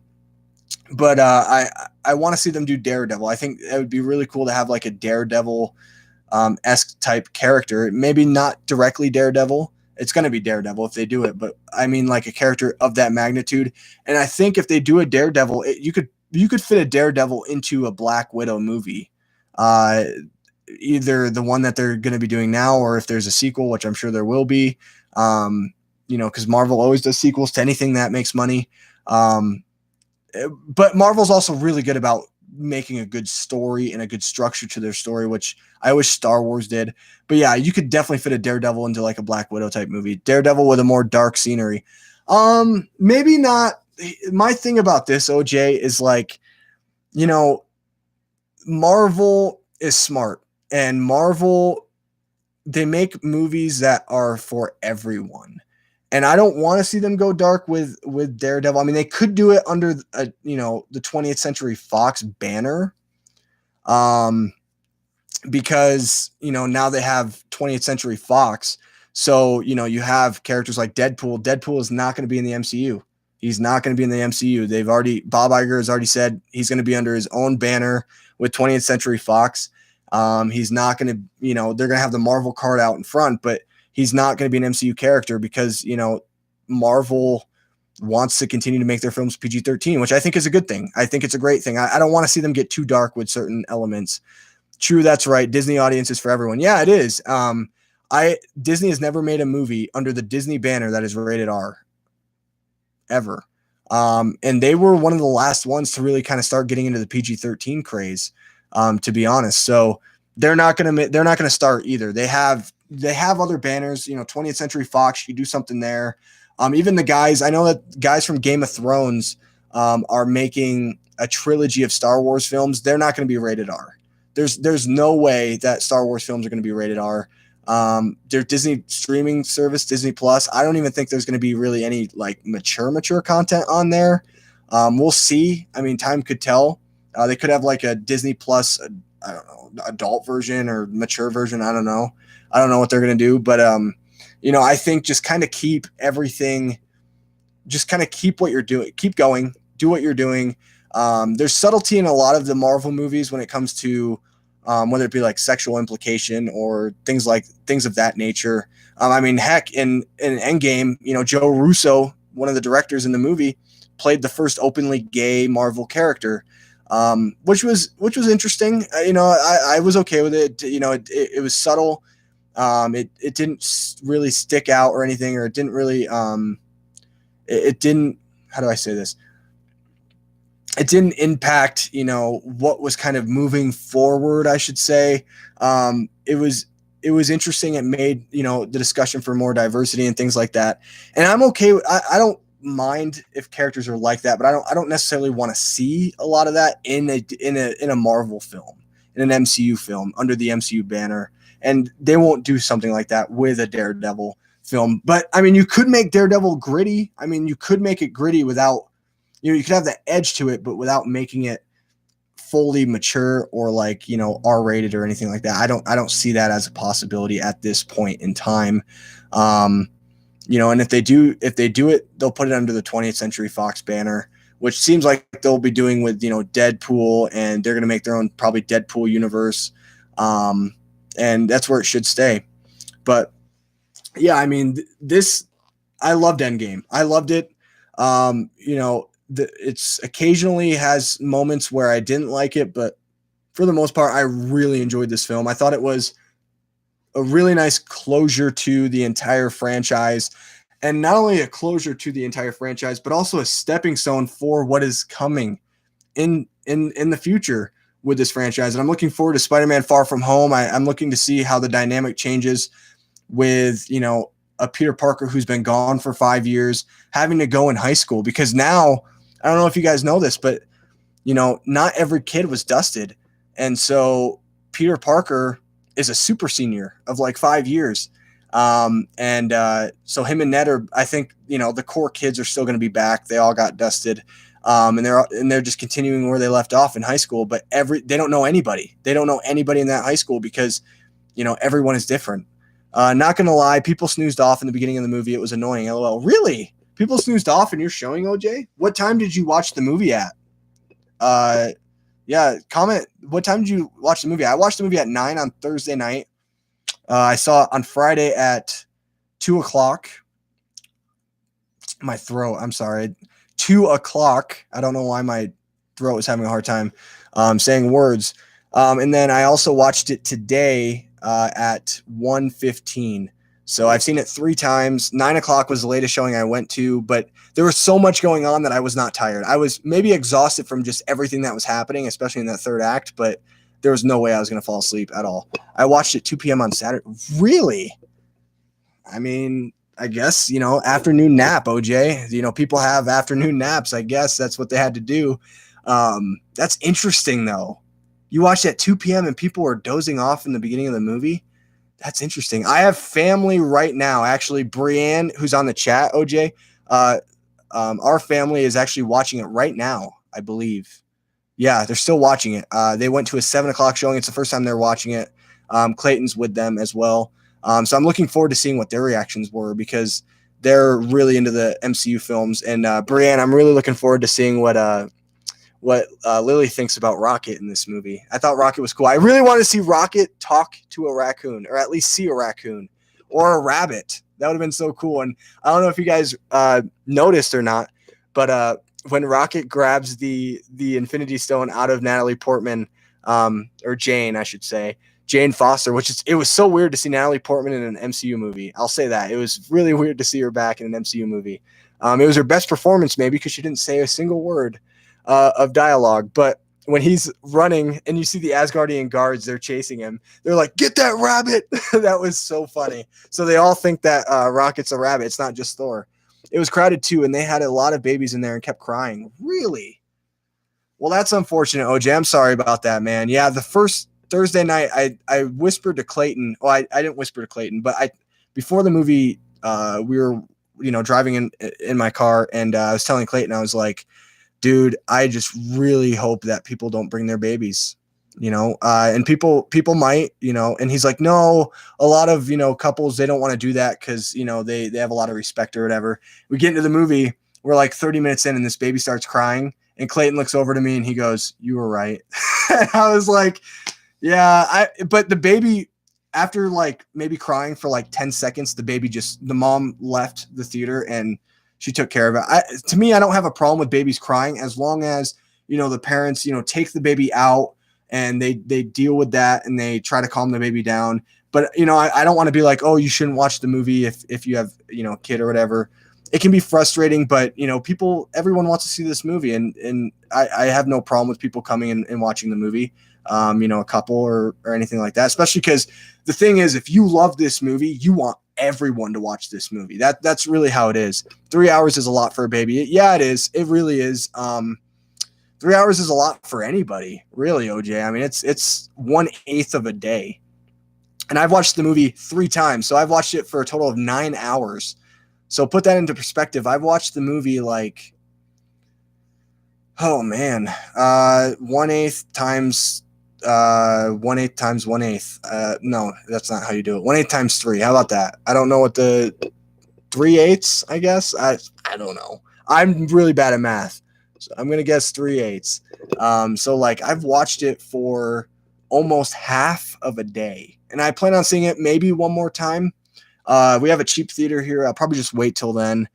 But I want to see them do Daredevil. I think it would be really cool to have like a Daredevil esque type character. Maybe not directly Daredevil. It's going to be Daredevil if they do it, but I mean like a character of that magnitude. And I think if they do a Daredevil, you could fit a Daredevil into a Black Widow movie. Uh, Either the one that they're going to be doing now, or if there's a sequel, which I'm sure there will be. Because Marvel always does sequels to anything that makes money. But Marvel's also really good about making a good story and a good structure to their story, which I wish Star Wars did. But yeah, you could definitely fit a Daredevil into like a Black Widow type movie. Daredevil with a more dark scenery. Maybe not. My thing about this, OJ, is like, you know, Marvel is smart, and Marvel, they make movies that are for everyone. And I don't want to see them go dark with Daredevil. I mean, they could do it under the 20th Century Fox banner, um, because now they have 20th Century Fox. So you have characters like Deadpool. Deadpool is not going to be in the MCU. He's not going to be in the MCU. Bob Iger has already said he's going to be under his own banner with 20th Century Fox. He's not going to, they're going to have the Marvel card out in front, but he's not going to be an MCU character because, Marvel wants to continue to make their films PG-13, which I think is a good thing. I think it's a great thing. I don't want to see them get too dark with certain elements. True, that's right. Disney audience is for everyone. Yeah, it is. Disney has never made a movie under the Disney banner that is rated R ever. And they were one of the last ones to really kind of start getting into the PG-13 craze, to be honest. So they're not gonna start either. They have other banners, 20th Century Fox. You do something there. Even I know that guys from Game of Thrones are making a trilogy of Star Wars films. They're not going to be rated R. There's no way that Star Wars films are going to be rated R. Their Disney streaming service, Disney Plus, I don't even think there's going to be really any like mature content on there. We'll see. I mean, time could tell. They could have like a Disney Plus, I don't know, adult version or mature version. I don't know what they're going to do, but I think just kind of keep everything, just kind of keep what you're doing, keep going, do what you're doing. There's subtlety in a lot of the Marvel movies when it comes to whether it be like sexual implication or things of that nature. I mean, heck, in Endgame, Joe Russo, one of the directors in the movie, played the first openly gay Marvel character, which was interesting. I was okay with it. It was subtle. It didn't really stick out or anything, or it didn't really. It didn't. How do I say this? It didn't impact, what was kind of moving forward, I should say. It was interesting. It made, the discussion for more diversity and things like that. And I'm okay. I don't mind if characters are like that, but I don't necessarily want to see a lot of that in a Marvel film, in an MCU film under the MCU banner. And they won't do something like that with a Daredevil film. But I mean, you could make Daredevil gritty. I mean, you could make it gritty without, you could have the edge to it, but without making it fully mature or like, R-rated or anything like that. I don't see that as a possibility at this point in time. And if they do it, they'll put it under the 20th Century Fox banner, which seems like they'll be doing with, Deadpool, and they're going to make their own probably Deadpool universe. And that's where it should stay. But yeah, I mean, I loved Endgame. I loved it. It's occasionally has moments where I didn't like it, but for the most part, I really enjoyed this film. I thought it was a really nice closure to the entire franchise. And not only a closure to the entire franchise, but also a stepping stone for what is coming in the future with this franchise. And I'm looking forward to Spider-Man Far From Home. I'm looking to see how the dynamic changes with, a Peter Parker who's been gone for 5 years, having to go in high school, because now, I don't know if you guys know this, but not every kid was dusted. And so Peter Parker is a super senior of like 5 years. So him and Ned are, I think, the core kids are still going to be back. They all got dusted. And they're just continuing where they left off in high school, but they don't know anybody. They don't know anybody in that high school because, everyone is different. Not going to lie, people snoozed off in the beginning of the movie. It was annoying. LOL. Really? People snoozed off and you're showing, OJ? What time did you watch the movie at? Yeah, comment. What time did you watch the movie? I watched the movie at 9 on Thursday night. I saw it on Friday at 2:00. My throat, I'm sorry. 2:00. I don't know why my throat was having a hard time saying words. And then I also watched it today at 1:15. So I've seen it 3 times. 9:00 was the latest showing I went to, but there was so much going on that I was not tired. I was maybe exhausted from just everything that was happening, especially in that third act, but there was no way I was going to fall asleep at all. I watched it 2 p.m. on Saturday. Really? I mean, I guess, afternoon nap, OJ. People have afternoon naps. I guess that's what they had to do. That's interesting, though. You watched at 2 p.m. and people were dozing off in the beginning of the movie. That's interesting. I have family right now. Actually, Brienne, who's on the chat, OJ, our family is actually watching it right now, I believe. Yeah, they're still watching it. They went to a 7:00 showing. It's the first time they're watching it. Clayton's with them as well. So I'm looking forward to seeing what their reactions were because they're really into the MCU films. And Brienne, I'm really looking forward to seeing what Lily thinks about Rocket in this movie. I thought Rocket was cool. I really want to see Rocket talk to a raccoon, or at least see a raccoon or a rabbit. That would have been so cool. And I don't know if you guys noticed or not, but when Rocket grabs the Infinity Stone out of Natalie Portman, or Jane, I should say, Jane Foster, it was so weird to see Natalie Portman in an MCU movie. I'll say that. It was really weird to see her back in an MCU movie. It was her best performance, maybe, because she didn't say a single word of dialogue. But when he's running and you see the Asgardian guards, they're chasing him. They're like, "Get that rabbit!" That was so funny. So they all think that Rocket's a rabbit. It's not just Thor. It was crowded too, and they had a lot of babies in there and kept crying. Really? Well, that's unfortunate, OJ. I'm sorry about that, man. Yeah, the first Thursday night, I whispered to Clayton. Oh, I didn't whisper to Clayton, but before the movie, we were driving in my car, and I was telling Clayton, I was like, dude, I just really hope that people don't bring their babies, and people might, and he's like, no, a lot of, couples, they don't want to do that because, they have a lot of respect or whatever. We get into the movie, we're like 30 minutes in and this baby starts crying and Clayton looks over to me and he goes, "You were right." And I was like, yeah, but the baby, after like maybe crying for like 10 seconds, the mom left the theater and she took care of it. To me, I don't have a problem with babies crying as long as, the parents, take the baby out and they deal with that and they try to calm the baby down. But, I don't want to be like, oh, you shouldn't watch the movie if you have, a kid or whatever. It can be frustrating, but, everyone wants to see this movie. And I have no problem with people coming and watching the movie, a couple or anything like that, especially because the thing is, if you love this movie, you want everyone to watch this movie. That's really how it is. 3 hours is a lot for a baby. Yeah, it is. It really is. 3 hours is a lot for anybody, really, OJ. I mean, it's 1/8 of a day. And I've watched the movie 3 times, so I've watched it for a total of 9 hours. So put that into perspective. I've watched the movie like, oh man, 1/8 times 1/8 times 1/8. No, that's not how you do it. 1/8 times 3. How about that? I don't know what the 3/8, I guess. I don't know. I'm really bad at math. So I'm going to guess 3/8. So like I've watched it for almost half of a day and I plan on seeing it maybe one more time. We have a cheap theater here. I'll probably just wait till then.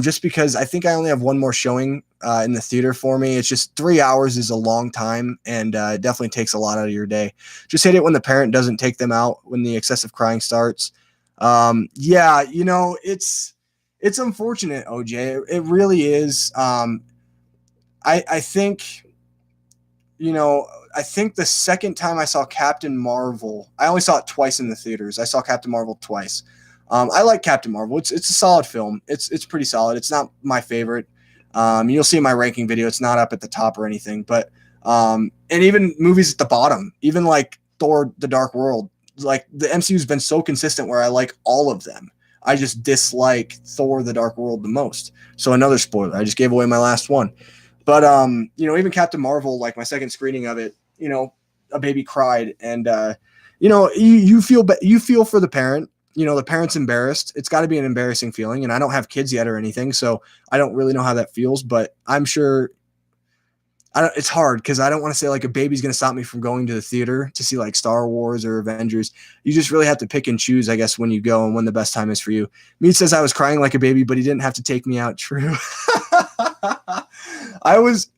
just because I think I only have one more showing in the theater for me. It's just 3 hours is a long time, and it definitely takes a lot out of your day. Just hit it when the parent doesn't take them out when the excessive crying starts. Yeah, it's unfortunate, OJ. It really is. I think you know, I think the second time I saw Captain Marvel, I only saw it twice in the theaters. I saw Captain Marvel twice. I like Captain Marvel. It's a solid film. It's pretty solid. It's not my favorite. You'll see in my ranking video, it's not up at the top or anything. But and even movies at the bottom, even like Thor: The Dark World, like the MCU's been so consistent where I like all of them. I just dislike Thor: The Dark World the most. So another spoiler. I just gave away my last one. But even Captain Marvel, like my second screening of it, a baby cried, and you feel for the parent. The parent's embarrassed. It's got to be an embarrassing feeling, and I don't have kids yet or anything, so I don't really know how that feels. But I'm sure it's hard because I don't want to say like a baby's going to stop me from going to the theater to see like Star Wars or Avengers. You just really have to pick and choose, I guess, when you go and when the best time is for you. Mead says I was crying like a baby, but he didn't have to take me out. True. I was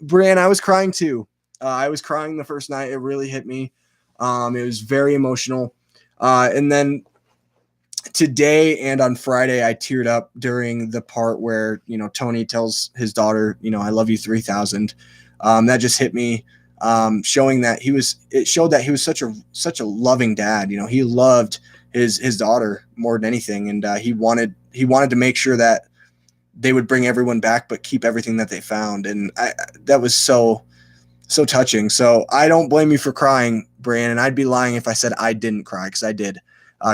crying too. I was crying the first night. It really hit me. It was very emotional. And then today and on Friday, I teared up during the part where, Tony tells his daughter, I love you 3,000. That just hit me. Showing that it showed that he was such a loving dad. He loved his daughter more than anything. And he wanted to make sure that they would bring everyone back, but keep everything that they found. And that was so touching. So I don't blame you for crying, Brandon. I'd be lying if I said I didn't cry, because I did.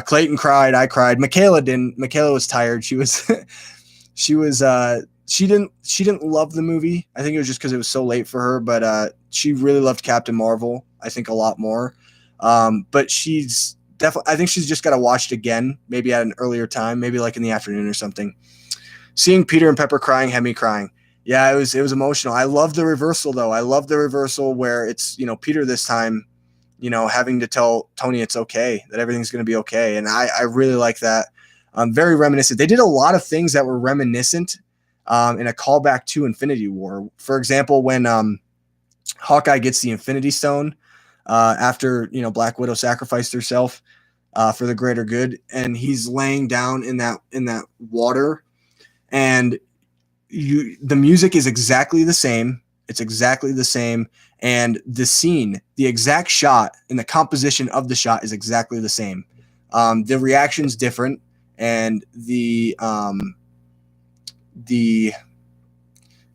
Clayton cried. I cried. Michaela didn't. Michaela was tired. She was, she didn't love the movie. I think it was just because it was so late for her, but she really loved Captain Marvel, I think, a lot more. But she's definitely, I think she's just got to watch it again, maybe at an earlier time, maybe like in the afternoon or something. Seeing Peter and Pepper crying had me crying. Yeah, it was emotional. I love the reversal, though. I love the reversal where it's, Peter this time, having to tell Tony it's okay, that everything's going to be okay. And I really like that. Very reminiscent. They did a lot of things that were reminiscent in a callback to Infinity War. For example, when Hawkeye gets the Infinity Stone after, Black Widow sacrificed herself for the greater good, and he's laying down in that water. And the music is exactly the same. It's exactly the same. And the scene, the exact shot and the composition of the shot is exactly the same. The reaction's different, and the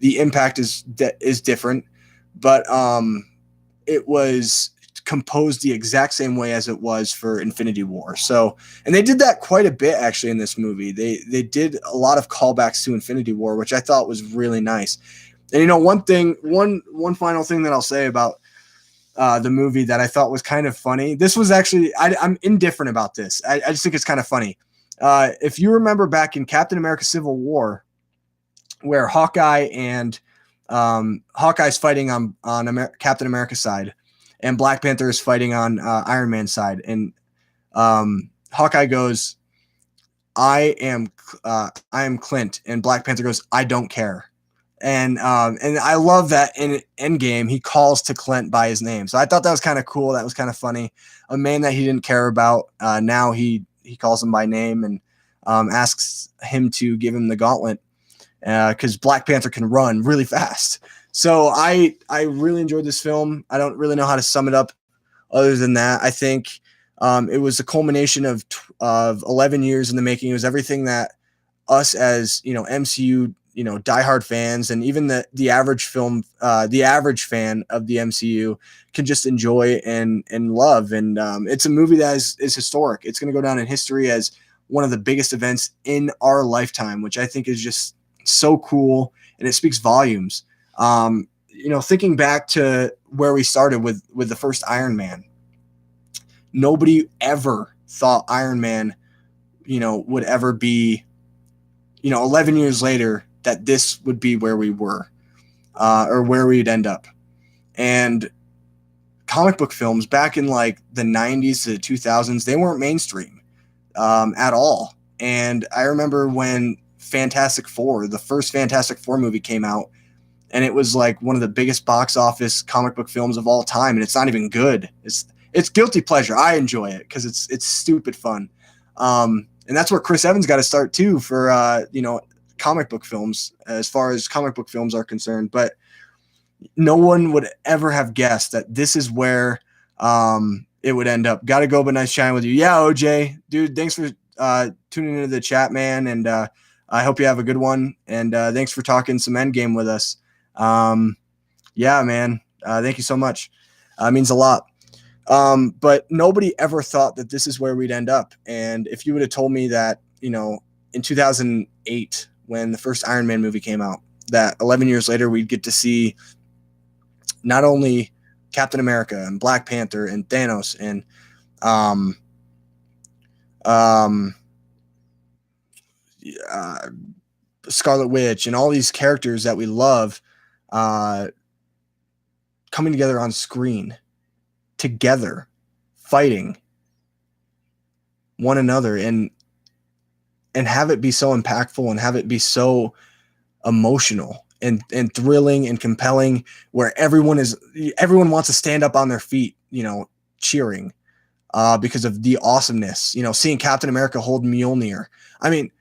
impact is different, but it was composed the exact same way as it was for Infinity War. So, and they did that quite a bit actually in this movie. They did a lot of callbacks to Infinity War, which I thought was really nice. And one final thing that I'll say about the movie that I thought was kind of funny. This was actually, I'm indifferent about this. I just think it's kind of funny. If you remember back in Captain America: Civil War, where Hawkeye and Hawkeye's fighting on Captain America's side, and Black Panther is fighting on Iron Man's side, and Hawkeye goes, I am Clint," and Black Panther goes, "I don't care." And I love that in Endgame he calls to Clint by his name. So I thought that was kind of cool. That was kind of funny. A man that he didn't care about, now he calls him by name and asks him to give him the gauntlet because Black Panther can run really fast. So I really enjoyed this film. I don't really know how to sum it up other than that. I think it was a culmination of 11 years in the making. It was everything that us as, MCU, diehard fans, and even the average fan of the MCU can just enjoy and love. And it's a movie that is historic. It's going to go down in history as one of the biggest events in our lifetime, which I think is just so cool, and it speaks volumes. Thinking back to where we started with the first Iron Man, nobody ever thought Iron Man, would ever be, 11 years later, that this would be where we were, or where we'd end up. And comic book films back in like the 90s to the 2000s, they weren't mainstream at all. And I remember when Fantastic Four. The first Fantastic Four movie came out, and it was like one of the biggest box office comic book films of all time, and it's not even good. It's guilty pleasure. I enjoy it because it's stupid fun, and that's where Chris Evans got to start too for comic book films as far as comic book films are concerned. But no one would ever have guessed that this is where it would end up. Got to go, but nice chatting with you. Yeah, OJ, dude, thanks for tuning into the chat, man, and I hope you have a good one. And thanks for talking some Endgame with us. Yeah, man, thank you so much. It means a lot. But nobody ever thought that this is where we'd end up. And if you would have told me that, in 2008, when the first Iron Man movie came out, that 11 years later we'd get to see not only Captain America and Black Panther and Thanos and Scarlet Witch and all these characters that we love coming together on screen, together, fighting one another, and have it be so impactful and have it be so emotional and thrilling and compelling, where everyone wants to stand up on their feet, cheering because of the awesomeness, seeing Captain America hold Mjolnir. I mean,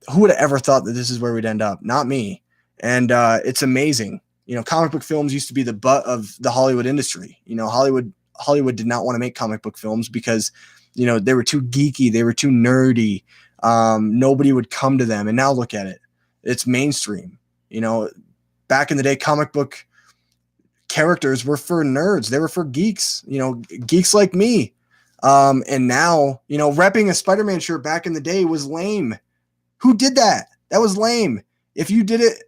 who would have ever thought that this is where we'd end up? Not me. And it's amazing. Comic book films used to be the butt of the Hollywood industry. Hollywood did not want to make comic book films because, they were too geeky. They were too nerdy. Nobody would come to them. And now look at it. It's mainstream. Back in the day, comic book characters were for nerds. They were for geeks, geeks like me. And now, repping a Spider-Man shirt back in the day was lame. Who did that? That was lame. If you did it,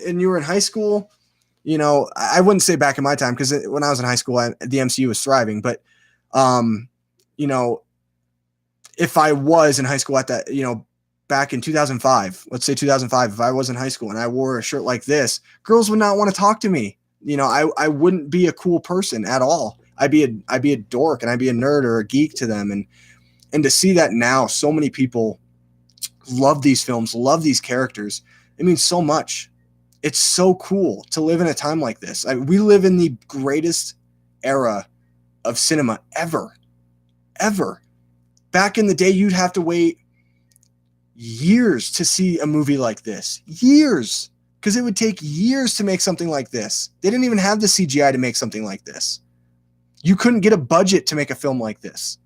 and you were in high school, I wouldn't say back in my time, because when I was in high school, the MCU was thriving. But, if I was in high school at that, back in 2005, let's say 2005, if I was in high school and I wore a shirt like this, girls would not want to talk to me. I wouldn't be a cool person at all. I'd be a dork, and I'd be a nerd or a geek to them. And to see that now, so many people love these films, love these characters. It means so much. It's so cool to live in a time like this. We live in the greatest era of cinema ever. Back in the day, you'd have to wait years to see a movie like this. Years. Because it would take years to make something like this. They didn't even have the CGI to make something like this. You couldn't get a budget to make a film like this.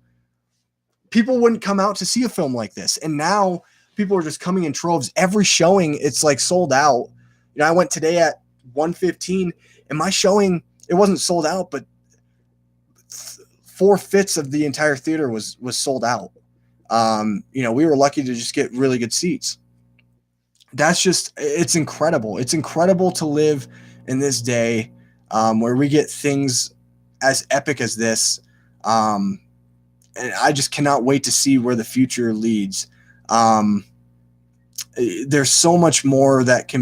People wouldn't come out to see a film like this. And now people are just coming in troves. Every showing, it's like sold out. I went today at 1:15, and my showing, it wasn't sold out, but 4/5 of the entire theater was sold out. We were lucky to just get really good seats. It's incredible. It's incredible to live in this day where we get things as epic as this. And I just cannot wait to see where the future leads. There's so much more that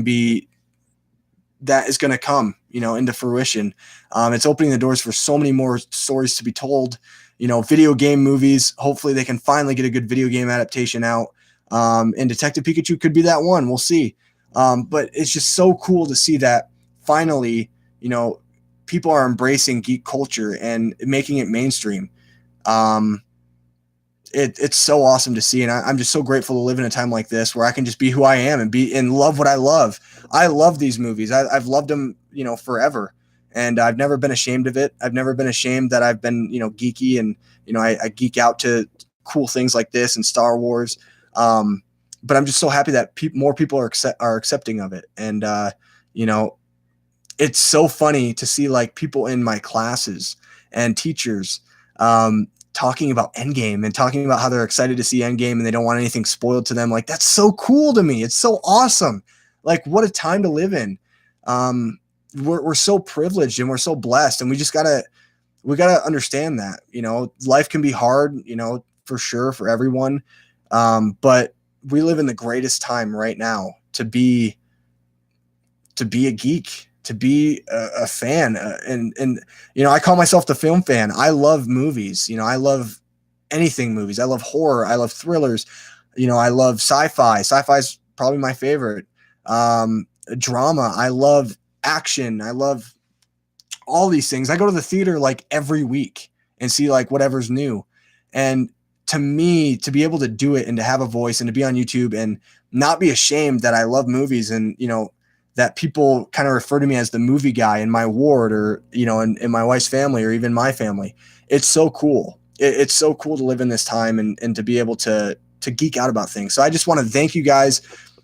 is going to come, into fruition. It's opening the doors for so many more stories to be told. Video game movies, hopefully they can finally get a good video game adaptation out. And Detective Pikachu could be that one. We'll see. But it's just so cool to see that finally, people are embracing geek culture and making it mainstream. It's so awesome to see. And I'm just so grateful to live in a time like this where I can just be who I am and love what I love. I love these movies. I've loved them, forever. And I've never been ashamed of it. I've never been ashamed that I've been, geeky, and, I geek out to cool things like this and Star Wars. But I'm just so happy that more people are accepting of it. And, it's so funny to see like people in my classes and teachers, talking about Endgame and talking about how they're excited to see Endgame and they don't want anything spoiled to them. Like, that's so cool to me. It's so awesome. Like, what a time to live in. We're so privileged and we're so blessed, and we gotta understand that, life can be hard, for sure, for everyone. But we live in the greatest time right now to be a geek, to be a fan. And I call myself the film fan. I love movies. I love anything movies. I love horror. I love thrillers. I love sci-fi. Sci-fi's probably my favorite. Drama. I love action. I love all these things. I go to the theater like every week and see like whatever's new. And to me, to be able to do it and to have a voice and to be on YouTube and not be ashamed that I love movies, and, you know, that people kind of refer to me as the movie guy in my ward, or, you know, in my wife's family, or even my family. It's so cool. It's so cool to live in this time, and to be able to geek out about things. So I just want to thank you guys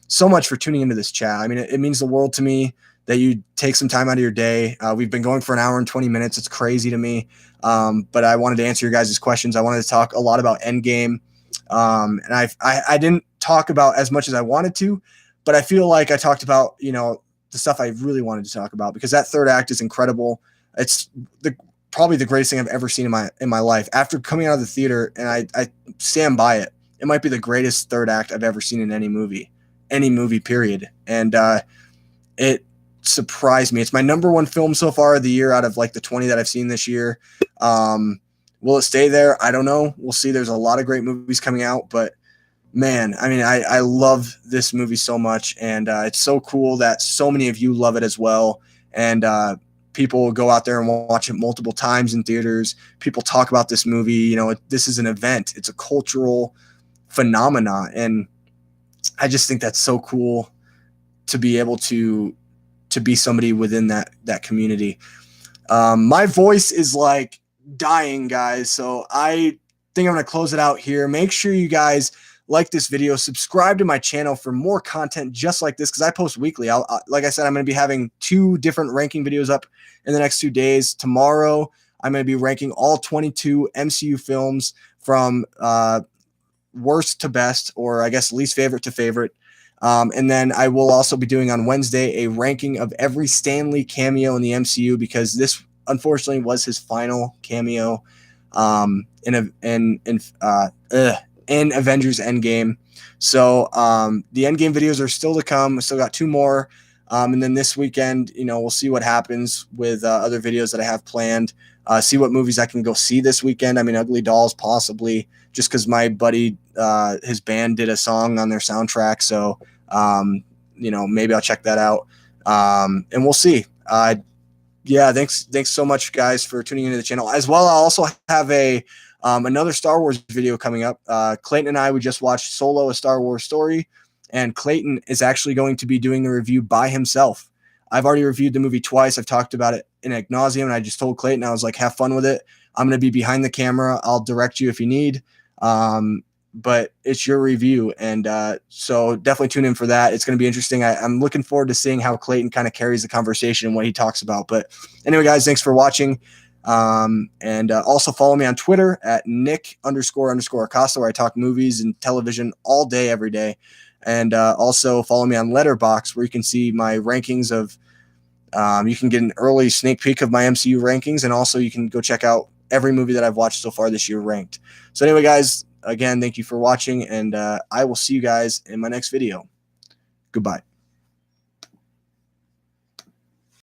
so much for tuning into this chat. I mean, it means the world to me that you take some time out of your day. We've been going for an hour and 20 minutes. It's crazy to me. But I wanted to answer your guys' questions. I wanted to talk a lot about Endgame. And I didn't talk about as much as I wanted to, but I feel like I talked about, you know, the stuff I really wanted to talk about, because that third act is incredible. It's probably the greatest thing I've ever seen in my life. After coming out of the theater, and I stand by it, it might be the greatest third act I've ever seen in any movie period. And it surprised me. It's my number one film so far of the year out of like the 20 that I've seen this year. Will it stay there? I don't know. We'll see. There's a lot of great movies coming out, but man, I mean, I love this movie so much, and it's so cool that so many of you love it as well. And people go out there and watch it multiple times in theaters. People talk about this movie. You know, this is an event. It's a cultural phenomena, and I just think that's so cool to be able to be somebody within that community. My voice is like dying, guys, so I think I'm gonna close it out here. Make sure you guys like this video, subscribe to my channel for more content just like this, because I post weekly. Like I said, I'm going to be having 2 different ranking videos up in the next 2 days. Tomorrow, I'm going to be ranking all 22 MCU films from worst to best, or I guess least favorite to favorite. And then I will also be doing on Wednesday a ranking of every Stan Lee cameo in the MCU, because this unfortunately was his final cameo in Avengers Endgame. So the Endgame videos are still to come. We still got 2 more. And then this weekend, you know, we'll see what happens with other videos that I have planned. See what movies I can go see this weekend. I mean, Ugly Dolls possibly, just because my buddy, his band did a song on their soundtrack. So, you know, maybe I'll check that out. And we'll see. Yeah, thanks so much, guys, for tuning into the channel. As well, I'll also have another Star Wars video coming up. Clayton and I, we just watched Solo, A Star Wars Story, and Clayton is actually going to be doing the review by himself. I've already reviewed the movie twice. I've talked about it in ad nauseum, and I just told Clayton, I was like, have fun with it. I'm going to be behind the camera. I'll direct you if you need. But it's your review, and so definitely tune in for that. It's going to be interesting. I'm looking forward to seeing how Clayton kind of carries the conversation and what he talks about. But anyway, guys, thanks for watching. And also follow me on Twitter at Nick__Acosta, where I talk movies and television all day, every day. And also follow me on Letterboxd, where you can see my rankings of, you can get an early sneak peek of my MCU rankings, and also you can go check out every movie that I've watched so far this year ranked. So anyway, guys, again, thank you for watching, and I will see you guys in my next video. Goodbye.